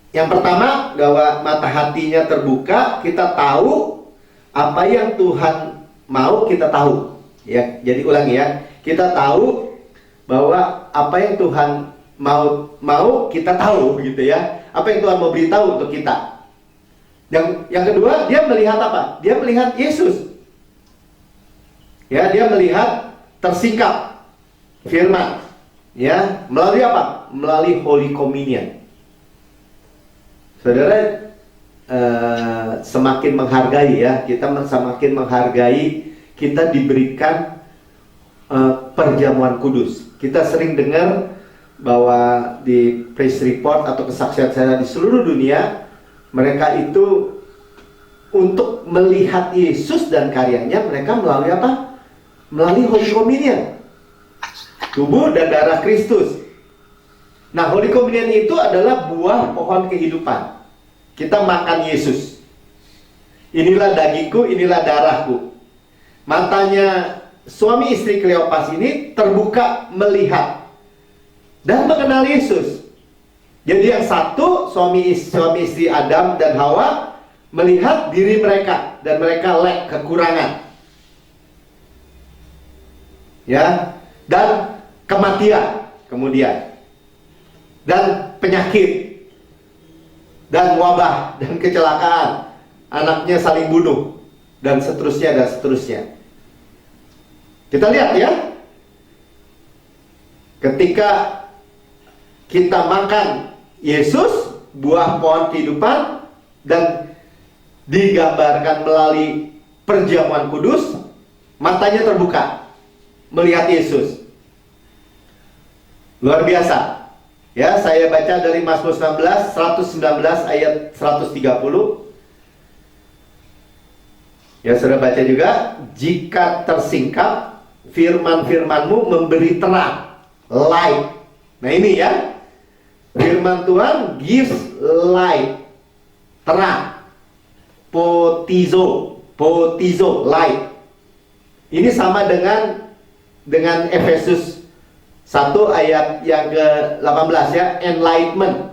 yang pertama, bahwa mata hatinya terbuka, kita tahu apa yang Tuhan mau kita tahu. Ya, jadi ulangi ya. Kita tahu bahwa apa yang Tuhan mau kita tahu gitu ya. Apa yang Tuhan mau beritahu untuk kita. Yang kedua, dia melihat apa? Dia melihat Yesus. Ya, dia melihat tersingkap firman. Ya, melalui apa? Melalui Holy Communion. Saudara, semakin menghargai ya, kita semakin menghargai, kita diberikan perjamuan kudus. Kita sering dengar bahwa di praise report atau kesaksian saya di seluruh dunia, mereka itu untuk melihat Yesus dan karyanya, mereka melalui apa? Melalui Holy Communion, tubuh dan darah Kristus. Nah, Holy Communion itu adalah buah pohon kehidupan. Kita makan Yesus. Inilah dagingku, inilah darahku. Matanya suami istri Kleopas ini terbuka melihat dan mengenal Yesus. Jadi yang satu, suami istri Adam dan Hawa melihat diri mereka dan mereka kekurangan. Ya, dan kematian kemudian. Dan penyakit. Dan wabah dan kecelakaan. Anaknya saling bunuh dan seterusnya dan seterusnya. Kita lihat ya. Ketika kita makan Yesus, buah pohon kehidupan, dan digambarkan melalui perjamuan kudus, matanya terbuka melihat Yesus. Luar biasa. Ya, saya baca dari Mazmur 119 ayat 130. Ya, sudah baca juga. Jika tersingkap, firman-firmanmu memberi terang, light. Nah ini ya, firman Tuhan gives light, terang. Potizo, light. Ini sama dengan Efesus 1 ayat yang ke-18 ya, enlightenment.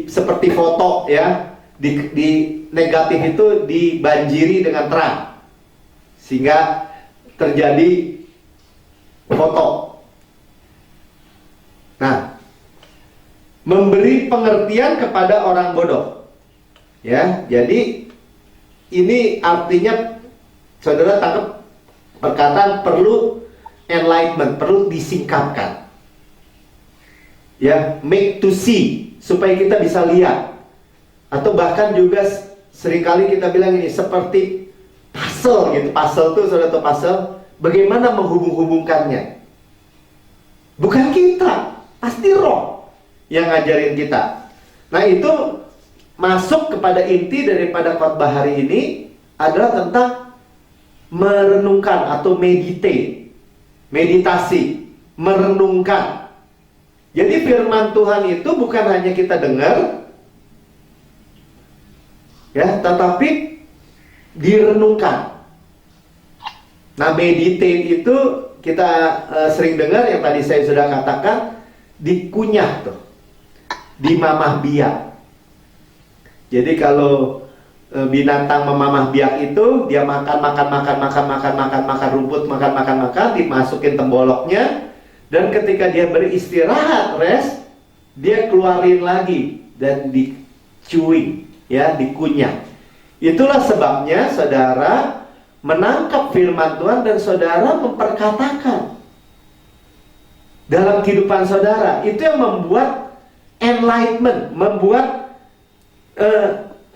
Seperti foto ya, di negatif itu dibanjiri dengan terang, sehingga terjadi foto. Nah, memberi pengertian kepada orang bodoh. Ya, jadi ini artinya, saudara tangkap perkataan perlu enlightenment, perlu disingkapkan. Ya, make to see, supaya kita bisa lihat. Atau bahkan juga seringkali kita bilang ini seperti puzzle gitu. Puzzle tuh, saudara tahu puzzle, bagaimana menghubung-hubungkannya? Bukan kita, pasti Roh yang ngajarin kita. Nah, itu masuk kepada inti daripada khotbah hari ini adalah tentang merenungkan atau meditasi, merenungkan. Jadi firman Tuhan itu bukan hanya kita dengar, ya, tetapi direnungkan. Nah, meditate itu kita sering dengar, yang tadi saya sudah katakan, dikunyah tuh, dimamah biak. Jadi kalau binatang memamah biak itu, dia makan rumput, dimasukin temboloknya, dan ketika dia beristirahat, rest, dia keluarin lagi dan dicuing, ya, dikunyah. Itulah sebabnya saudara menangkap firman Tuhan dan saudara memperkatakan dalam kehidupan saudara. Itu yang membuat enlightenment, membuat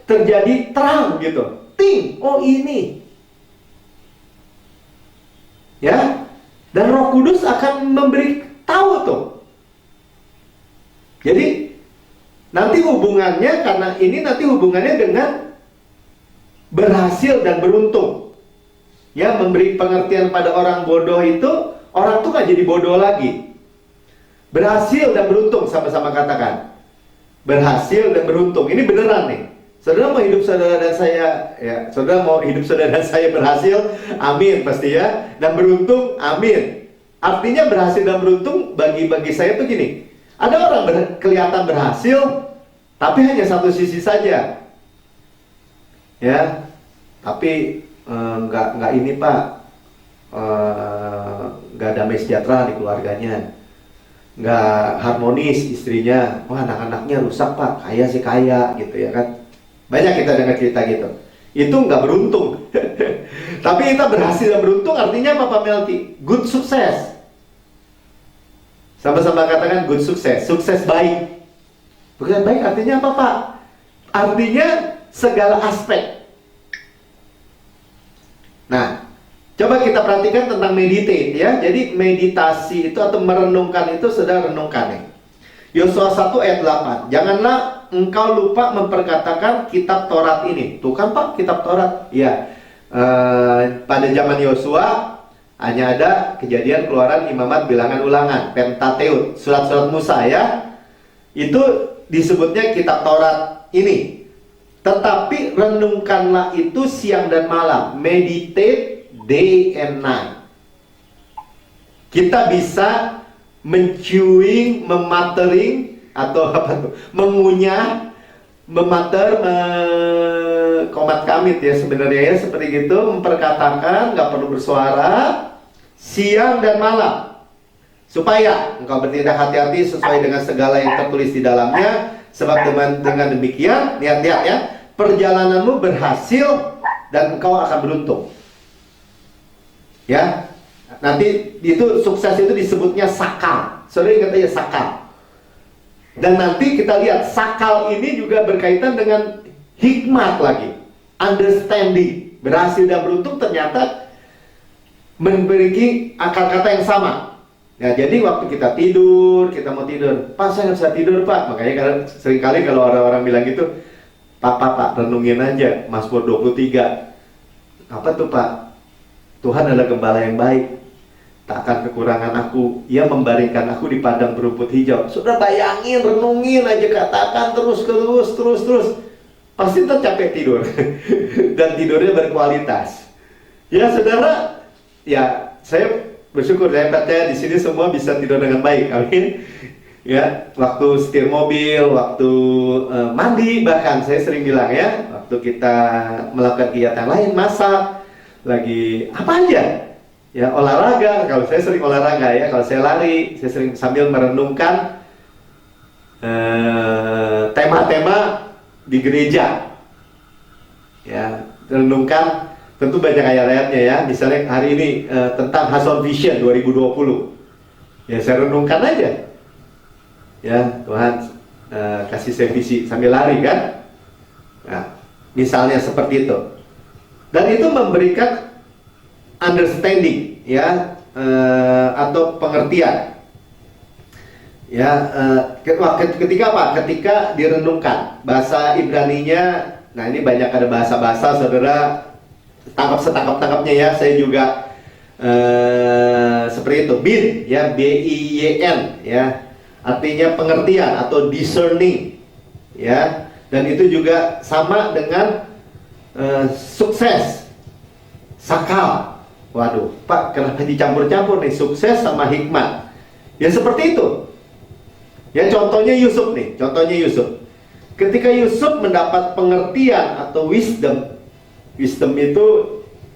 terjadi terang gitu. Ting, oh ini. Ya. Dan Roh Kudus akan memberi tahu tuh. Jadi nanti hubungannya, karena ini nanti hubungannya dengan berhasil dan beruntung. Ya, memberi pengertian pada orang bodoh itu, orang tuh gak jadi bodoh lagi. Berhasil dan beruntung, sama-sama katakan. Berhasil dan beruntung. Ini beneran nih. Saudara mau hidup saudara dan saya, ya, saudara mau hidup saudara dan saya berhasil, amin pasti ya. Dan beruntung, amin. Artinya berhasil dan beruntung bagi saya tuh gini. Ada orang kelihatan berhasil, tapi hanya satu sisi saja. Ya. tapi nggak ini Pak, nggak damai sejahtera di keluarganya, nggak harmonis istrinya, wah anak-anaknya rusak Pak, kaya sih kaya gitu ya kan. Banyak kita dengar cerita gitu. Itu nggak beruntung. Tapi kita berhasil dan beruntung artinya apa Pak Melki? Good sukses. Sama-sama katakan good sukses, sukses baik. Bukan baik artinya apa Pak? Artinya segala aspek. Nah, coba kita perhatikan tentang meditate ya. Jadi meditasi itu atau merenungkan itu, saudara renungkan nih. Yosua 1 ayat 8. Janganlah engkau lupa memperkatakan kitab Taurat ini. Tuh kan Pak, kitab Taurat. Ya. Pada zaman Yosua hanya ada Kejadian, Keluaran, Imamat, Bilangan, Ulangan, Pentateut, surat-surat Musa ya. Itu disebutnya kitab Taurat ini. Tetapi renungkanlah itu siang dan malam. Meditate day and night. Kita bisa menchewing, mematering, atau apa tuh? Mengunyah, memater, komat kamit ya sebenarnya ya, seperti gitu, memperkatakan, nggak perlu bersuara, siang dan malam. Supaya engkau bertindak hati-hati sesuai dengan segala yang tertulis di dalamnya. Sebab dengan demikian, lihat-lihat ya, perjalananmu berhasil dan engkau akan beruntung. Ya, nanti itu sukses itu disebutnya sakal. Saudara ingat aja sakal. Dan nanti kita lihat sakal ini juga berkaitan dengan hikmat lagi, understanding. Berhasil dan beruntung ternyata memiliki akar kata yang sama. Ya, jadi waktu kita tidur, kita mau tidur, Pak saya nggak bisa tidur Pak. Makanya seringkali kalau orang-orang bilang gitu, Pak renungin aja Mazmur 23. Apa tuh Pak? Tuhan adalah gembala yang baik, tak akan kekurangan aku. Ia membaringkan aku di padang berumput hijau. Sudah bayangin, renungin aja, katakan terus. Pasti tercapek tidur. Dan tidurnya berkualitas. Ya saudara, ya saya bersyukur, saya percaya di sini semua bisa tidur dengan baik, amin. Ya, waktu setir mobil, waktu mandi, bahkan saya sering bilang ya, waktu kita melakukan kegiatan lain, masak, lagi apa aja, ya olahraga. Kalau saya sering olahraga ya, kalau saya lari, saya sering sambil merenungkan tema-tema di gereja. Ya, renungkan. Tentu banyak ayat-ayatnya ya. Misalnya hari ini tentang Hason Vision 2020. Ya saya renungkan aja. Ya Tuhan kasih saya visi sambil lari kan. Nah, misalnya seperti itu. Dan itu memberikan understanding ya, atau pengertian. Ya, ketika apa? Ketika direnungkan. Bahasa Ibraninya, nah ini banyak ada bahasa-bahasa saudara, setangkap-tangkapnya ya. Saya juga seperti itu, bin ya, B-I-Y-N ya, artinya pengertian atau discerning ya. Dan itu juga sama dengan sukses, sakal. Waduh Pak, kenapa dicampur-campur nih sukses sama hikmat? Ya seperti itu ya. Contohnya Yusuf nih, ketika Yusuf mendapat pengertian atau wisdom itu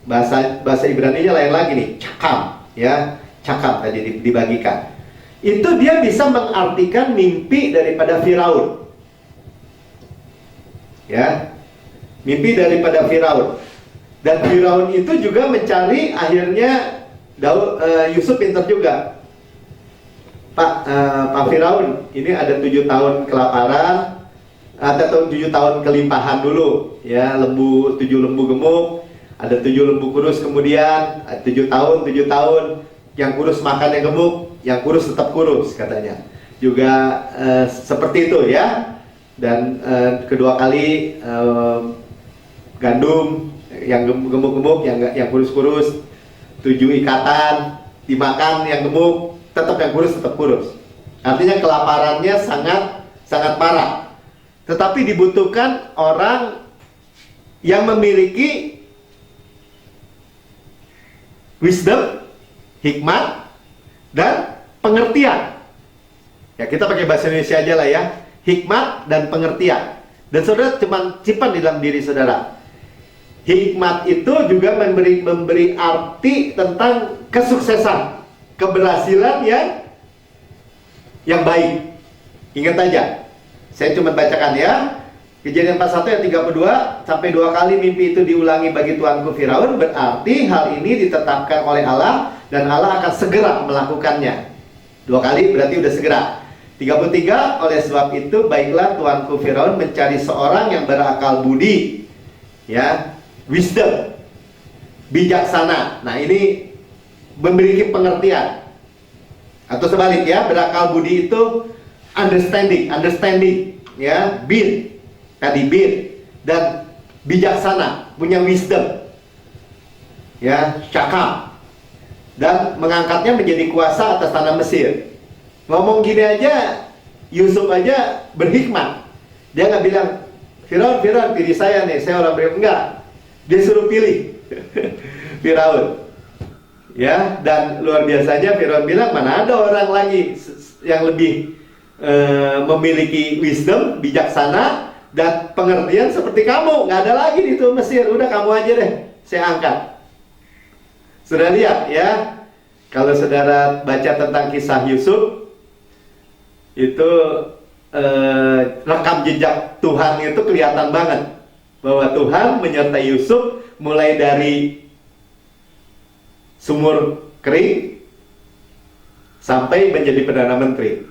bahasa Ibraninya lain lagi nih, cakam ya, cakam tadi dibagikan. Itu dia bisa mengartikan mimpi daripada Firaun. Ya, mimpi daripada Firaun. Dan Firaun itu juga mencari, akhirnya Yusuf pintar juga. Pak Firaun, ini ada 7 tahun kelaparan, atau 7 tahun kelimpahan dulu ya, 7 lembu gemuk, ada 7 lembu kurus, kemudian 7 tahun yang kurus makan yang gemuk, yang kurus tetap kurus katanya juga, seperti itu ya. Dan kedua kali gandum yang gemuk-gemuk, yang kurus-kurus, 7 ikatan dimakan yang gemuk, tetap yang kurus tetap kurus. Artinya kelaparannya sangat parah. Tetapi dibutuhkan orang yang memiliki wisdom, hikmat, dan pengertian. Ya kita pakai bahasa Indonesia aja lah ya, hikmat dan pengertian. Dan saudara cuma simpan di dalam diri saudara. hikmat itu juga memberi arti tentang kesuksesan, keberhasilan yang baik. Ingat aja, saya cuma bacakan ya. Kejadian 41 ayat 32, sampai 2 kali mimpi itu diulangi bagi tuanku Firaun, berarti hal ini ditetapkan oleh Allah dan Allah akan segera melakukannya. 2 kali berarti udah segera. 33, oleh sebab itu baiklah tuanku Firaun mencari seorang yang berakal budi, ya, wisdom, bijaksana. Nah, ini memiliki pengertian. Atau sebalik ya, berakal budi itu understanding, ya, bin, tadi bin, dan bijaksana, punya wisdom, ya, syakam, dan mengangkatnya menjadi kuasa atas tanah Mesir. Ngomong gini aja, Yusuf aja berhikmat. Dia nggak bilang, Firaun, pilih saya nih, saya orang beriman. Enggak, dia suruh pilih Firaun. Ya, dan luar biasanya Firaun bilang, mana ada orang lagi yang lebih memiliki wisdom, bijaksana, dan pengertian seperti kamu. Nggak ada lagi di tuh Mesir. Udah kamu aja deh, saya angkat. Sudah lihat ya, kalau saudara baca tentang kisah Yusuf, itu rekam jejak Tuhan itu kelihatan banget bahwa Tuhan menyertai Yusuf mulai dari sumur kering sampai menjadi Perdana Menteri.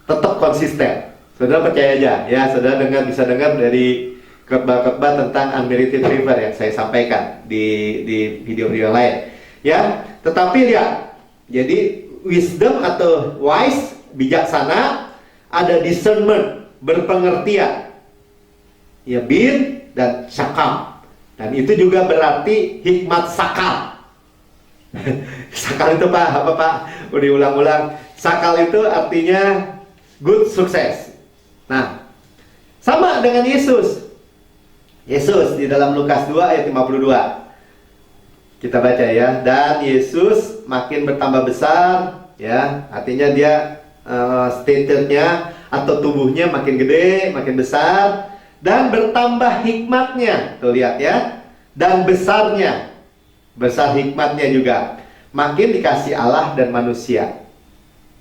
Tetap konsisten. Saudara percaya aja ya, saudara bisa dengar dari khotbah-khotbah tentang unmerited favor yang saya sampaikan di video-video lain. Ya, tetapi lihat, jadi wisdom atau wise, bijaksana, ada discernment, berpengertian, ya, bin dan syakam. Dan itu juga berarti hikmat sakal. Sakal itu apa Pak? Udah ulang-ulang. Sakal itu artinya good, sukses. Nah, sama dengan Yesus. Yesus di dalam Lukas 2 ayat 52. Kita baca ya. Dan Yesus makin bertambah besar, ya, artinya dia stature-nya atau tubuhnya makin gede, makin besar, dan bertambah hikmatnya. Tuh lihat ya. Dan besarnya, besar hikmatnya juga. Makin dikasih Allah dan manusia.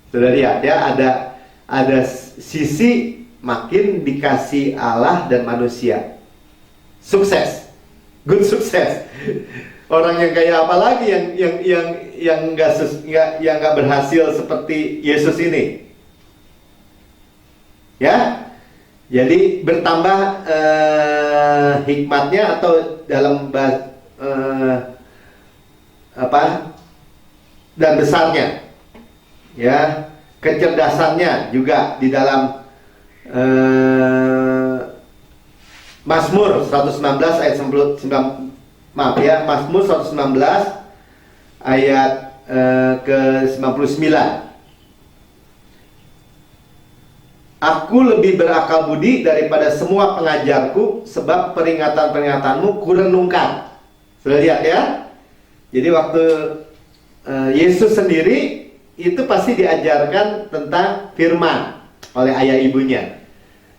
Sudah lihat ya, ada sisi makin dikasih Allah dan manusia. Sukses, good sukses. Orang yang kayak apa lagi yang nggak berhasil seperti Yesus ini, ya. Jadi bertambah hikmatnya atau dalam dan besarnya, ya, kecerdasannya juga di dalam Mazmur 119 ayat 9, maaf ya, Mazmur 119 ayat ke-99. Aku lebih berakal budi daripada semua pengajarku, sebab peringatan-peringatanmu kurenungkan. Sudah lihat ya? Jadi waktu Yesus sendiri itu pasti diajarkan tentang firman oleh ayah ibunya.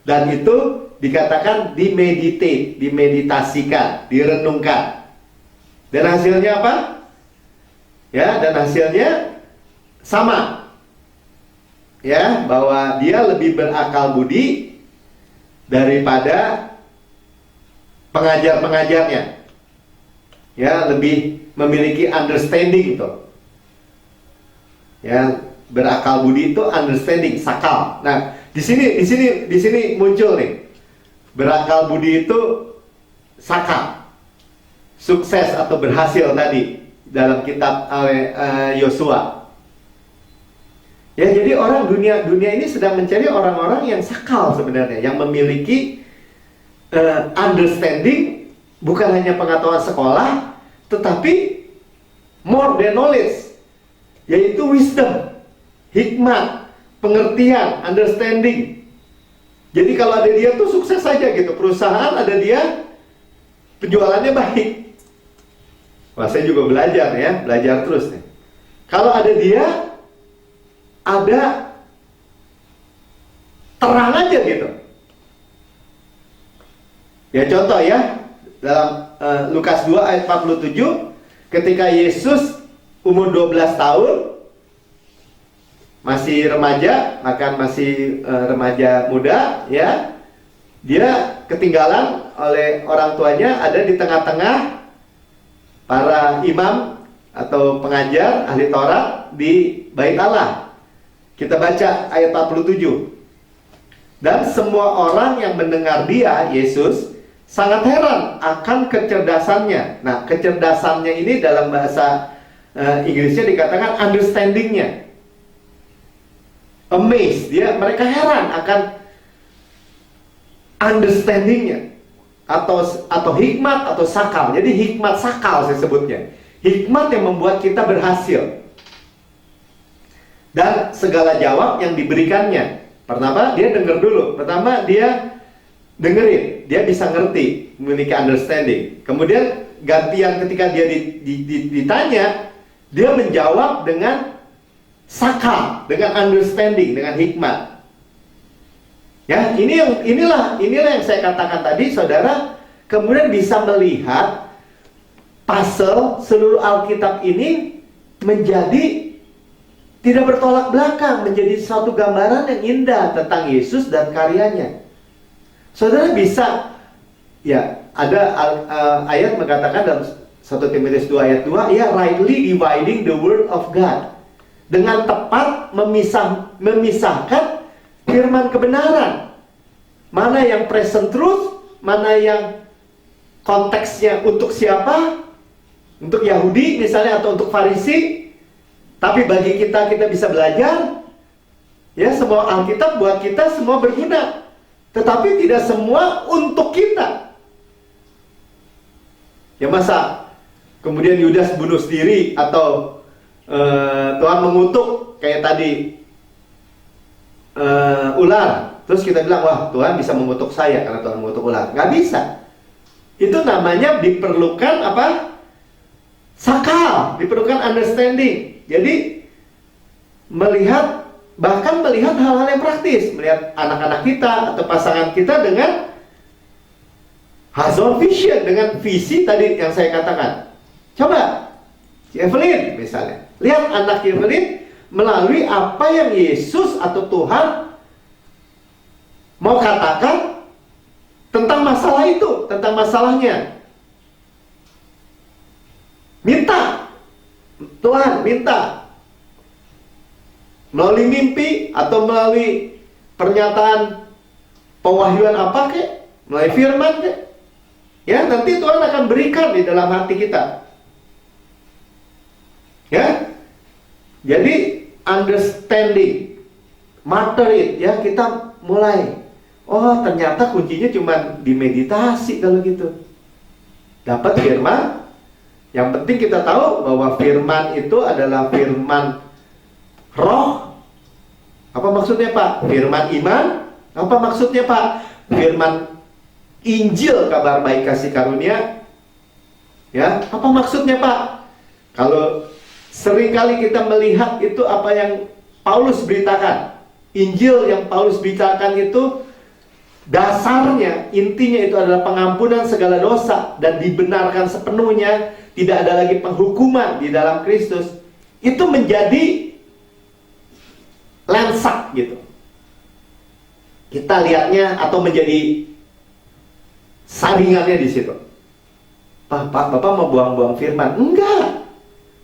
Dan itu dikatakan dimeditasikan, direnungkan. Dan hasilnya apa? Ya, dan hasilnya sama. Ya, bahwa dia lebih berakal budi daripada pengajar-pengajarnya. Ya, lebih memiliki understanding itu. Ya, berakal budi itu understanding, sakal. Nah, di sini muncul nih. Berakal budi itu sakal. Sukses atau berhasil tadi dalam kitab Yosua. Ya, jadi orang dunia ini sedang mencari orang-orang yang sakal sebenarnya, yang memiliki understanding, bukan hanya pengetahuan sekolah, tetapi more than knowledge, yaitu wisdom, hikmat, pengertian, understanding. Jadi kalau ada dia tuh sukses saja gitu, perusahaan ada dia, penjualannya baik. Wah, saya juga belajar terus nih. Kalau ada dia, ada terang aja gitu. Ya contoh ya, dalam Lukas 2 ayat 47, ketika Yesus umur 12 tahun, masih remaja, bahkan masih remaja muda, ya, dia ketinggalan oleh orang tuanya, ada di tengah-tengah para imam atau pengajar ahli Taurat di Bait Allah. Kita baca ayat 47. Dan semua orang yang mendengar dia, Yesus, sangat heran akan kecerdasannya. Nah, kecerdasannya ini dalam bahasa Inggrisnya dikatakan understandingnya. Amazed, mereka heran akan understandingnya, atau hikmat atau sakal. Jadi hikmat sakal saya sebutnya. Hikmat yang membuat kita berhasil. Dan segala jawab yang diberikannya. Pertama, dia dengar dulu. Pertama, dia dengerin. Dia bisa ngerti, memiliki understanding. Kemudian gantian ketika dia ditanya, dia menjawab dengan sakal, dengan understanding, dengan hikmat. Ya, inilah yang saya katakan tadi, saudara, kemudian bisa melihat puzzle seluruh Alkitab ini menjadi tidak bertolak belakang, menjadi suatu gambaran yang indah tentang Yesus dan karyanya. Saudara bisa, ya, ada ayat mengatakan dalam 1 Timotius 2 ayat 2, ya, rightly dividing the word of God. Dengan tepat memisahkan firman kebenaran. Mana yang present truth, mana yang konteksnya untuk siapa? Untuk Yahudi misalnya, atau untuk Farisi. Tapi bagi kita bisa belajar. Ya, semua Alkitab buat kita semua berguna. Tetapi tidak semua untuk kita. Ya, masa kemudian Yudas bunuh sendiri, atau Tuhan mengutuk kayak tadi ular. Terus kita bilang, wah, Tuhan bisa mengutuk saya karena Tuhan mengutuk ular. Nggak bisa. Itu namanya diperlukan apa? Sakal, diperlukan understanding. Jadi bahkan melihat hal-hal yang praktis, melihat anak-anak kita atau pasangan kita dengan hazon vision, dengan visi tadi yang saya katakan. Coba Evelyn misalnya, lihat anak Evelyn melalui apa yang Yesus atau Tuhan mau katakan tentang masalah itu, tentang masalahnya. Minta, Tuhan minta melalui mimpi atau melalui pernyataan pewahyuan apa kek, melalui firman kek, ya, nanti Tuhan akan berikan di dalam hati kita. Ya, jadi understanding, matter it, ya, kita mulai. Oh, ternyata kuncinya cuma di meditasi kalau gitu. Dapat firman. Yang penting kita tahu bahwa firman itu adalah firman roh. Apa maksudnya, Pak? Firman iman. Apa maksudnya, Pak? Firman Injil, kabar baik kasih karunia. Ya, apa maksudnya, Pak? Kalau seringkali kita melihat itu apa yang Paulus beritakan. Injil yang Paulus beritakan itu dasarnya, intinya itu adalah pengampunan segala dosa dan dibenarkan sepenuhnya, tidak ada lagi penghukuman di dalam Kristus. Itu menjadi lensak gitu. Kita lihatnya atau menjadi saringannya di situ. Bapak mau buang-buang firman? Enggak.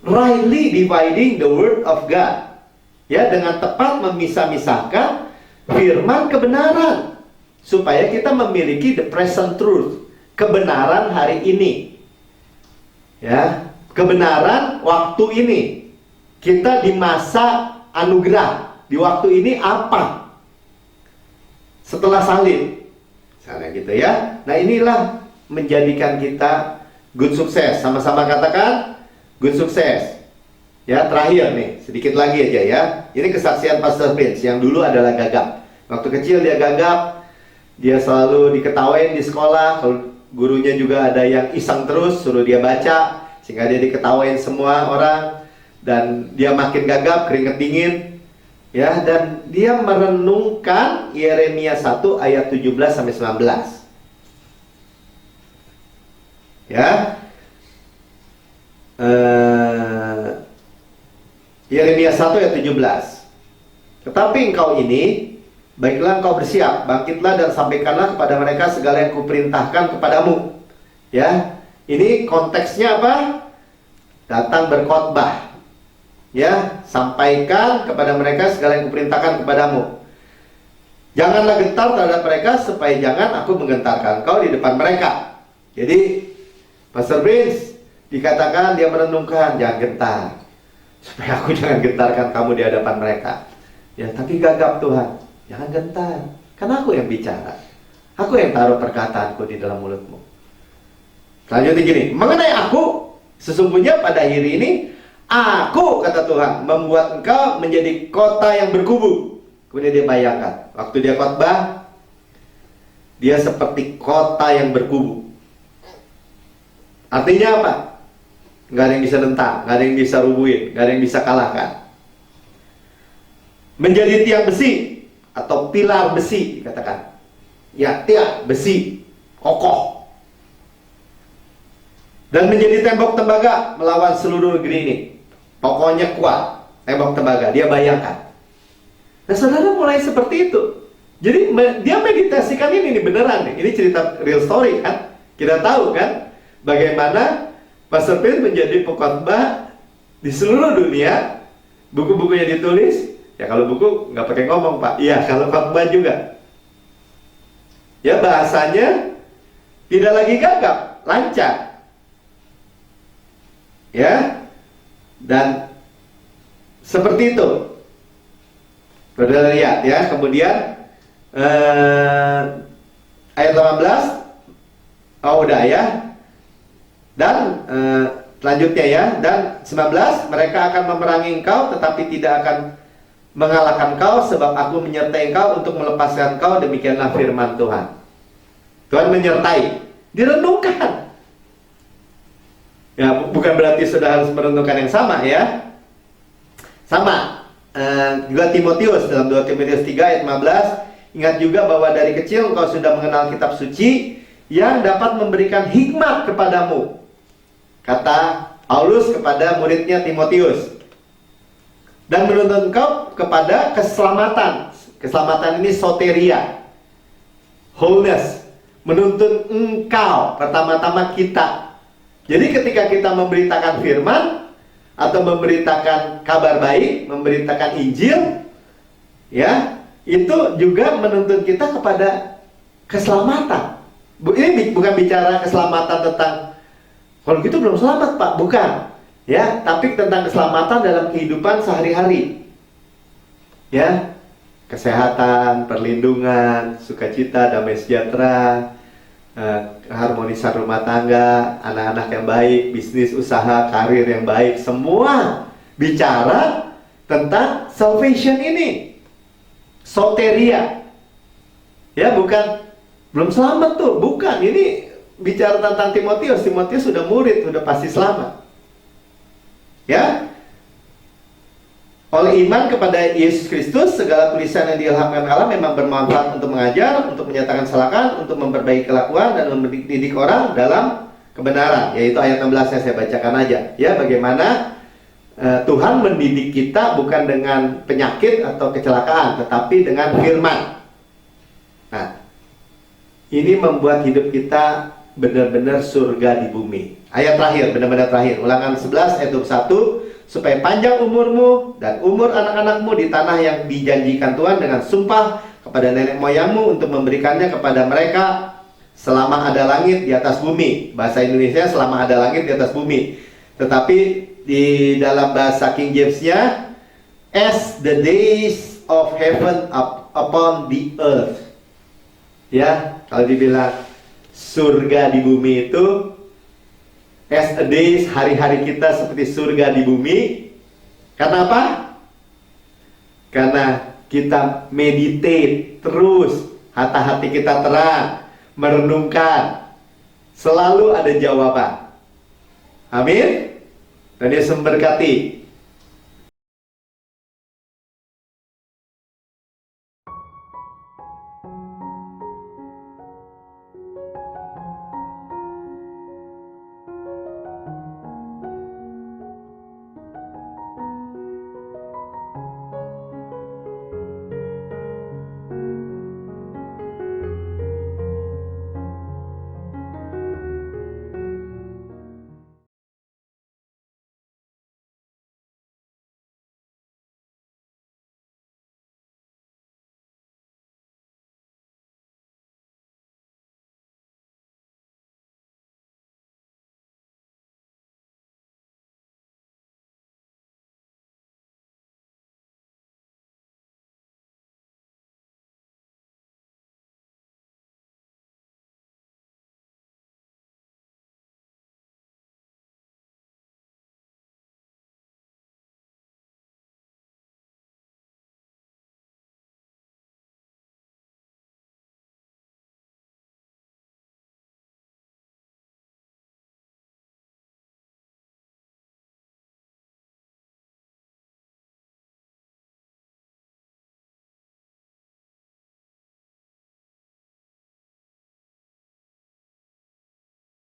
Rightly dividing the word of God. Ya, dengan tepat memisah-misahkan firman kebenaran. Supaya kita memiliki the present truth, kebenaran hari ini. Ya, kebenaran waktu ini. Kita di masa anugerah, di waktu ini apa? Setelah salib. Misalnya gitu ya. Nah, inilah menjadikan kita good sukses. Sama-sama katakan good sukses. Ya, terakhir nih, sedikit lagi aja ya. Ini kesaksian Pastor Vince yang dulu adalah gagap. Waktu kecil dia gagap. Dia selalu diketawain di sekolah. Kalau gurunya juga ada yang iseng terus, suruh dia baca, sehingga dia diketawain semua orang. Dan dia makin gagap, keringet dingin. Ya, dan dia merenungkan Yeremia 1 ayat 17-19. Ya. Yeremia 1 ayat 17. Tetapi engkau ini, baiklah engkau bersiap, bangkitlah dan sampaikanlah kepada mereka segala yang kuperintahkan kepadamu. Ya, ini konteksnya apa? Datang berkhotbah. Ya, sampaikan kepada mereka segala yang kuperintahkan kepadamu. Janganlah gentar terhadap mereka, supaya jangan aku menggentarkan kau di depan mereka. Jadi, Pastor Prince dikatakan dia merenungkan, jangan gentar, supaya aku jangan gentarkan kamu di hadapan mereka. Ya, tapi gagap Tuhan, jangan gentar, karena aku yang bicara. Aku yang taruh perkataanku di dalam mulutmu. Selanjutnya gini, mengenai aku, sesungguhnya pada hari ini, aku, kata Tuhan, membuat engkau menjadi kota yang berkubu. Kemudian dia bayangkan, waktu dia khotbah, dia seperti kota yang berkubu. Artinya apa? Nggak ada yang bisa nentang, nggak ada yang bisa rubuhin, nggak ada yang bisa kalahkan. Menjadi tiang besi atau pilar besi dikatakan. Ya, tiang besi kokoh. Dan menjadi tembok tembaga melawan seluruh negeri ini. Pokoknya kuat, tembok tembaga. Dia bayangkan. Nah, saudara mulai seperti itu. Jadi dia meditasikan ini beneran nih. Ini cerita real story kan. Kita tahu kan bagaimana Pastor Phil menjadi pengkhotbah di seluruh dunia. Buku-bukunya ditulis. Ya kalau buku nggak pakai ngomong Pak. Iya, kalau khotbah juga. Ya bahasanya tidak lagi gagap, lancar. Ya. Dan seperti itu. Saudara lihat ya. Kemudian ayat 18. Oh udah ya. Dan selanjutnya ya, dan 19, mereka akan memerangi engkau tetapi tidak akan mengalahkan engkau, sebab aku menyertai engkau untuk melepaskan engkau, demikianlah firman Tuhan. Tuhan menyertai, direnungkan. Ya, bukan berarti sudah harus merenungkan yang sama ya. Sama. Juga Timotius dalam 2 Timotius 3 ayat 15, ingat juga bahwa dari kecil engkau sudah mengenal kitab suci yang dapat memberikan hikmat kepadamu, kata Paulus kepada muridnya Timotius, dan menuntun engkau kepada keselamatan. Keselamatan ini soteria, wholeness, menuntun engkau, pertama-tama kita. Jadi ketika kita memberitakan firman atau memberitakan kabar baik, memberitakan Injil, ya, itu juga menuntun kita kepada keselamatan. Ini bukan bicara keselamatan tentang kalau gitu belum selamat Pak, bukan. Ya, tapi tentang keselamatan dalam kehidupan sehari-hari. Ya, kesehatan, perlindungan, sukacita, damai sejahtera, keharmonisan rumah tangga, anak-anak yang baik, bisnis, usaha, karir yang baik, semua bicara tentang salvation ini. Soteria. Ya, bukan belum selamat tuh, bukan. Ini bicara tentang Timotius. Timotius sudah murid, sudah pasti selamat. Ya. Oleh iman kepada Yesus Kristus, segala tulisan yang diilhamkan Allah memang bermanfaat untuk mengajar, untuk menyatakan kesalahan, untuk memperbaiki kelakuan, dan mendidik orang dalam kebenaran. Yaitu ayat 16 yang saya bacakan aja. Ya, bagaimana Tuhan mendidik kita bukan dengan penyakit atau kecelakaan, tetapi dengan firman. Nah, ini membuat hidup kita benar-benar surga di bumi. Ayat terakhir, benar-benar terakhir. Ulangan 11 ayat 21. Supaya panjang umurmu dan umur anak-anakmu di tanah yang dijanjikan Tuhan dengan sumpah kepada nenek moyangmu untuk memberikannya kepada mereka selama ada langit di atas bumi. Bahasa Indonesia selama ada langit di atas bumi. Tetapi di dalam bahasa King James-nya, as the days of heaven upon the earth. Ya, kalau dibilang surga di bumi itu, as a days, hari-hari kita seperti surga di bumi. Karena apa? Karena kita meditate terus, hati-hati kita terang, merenungkan, selalu ada jawaban. Amin. Dan Yesus memberkati.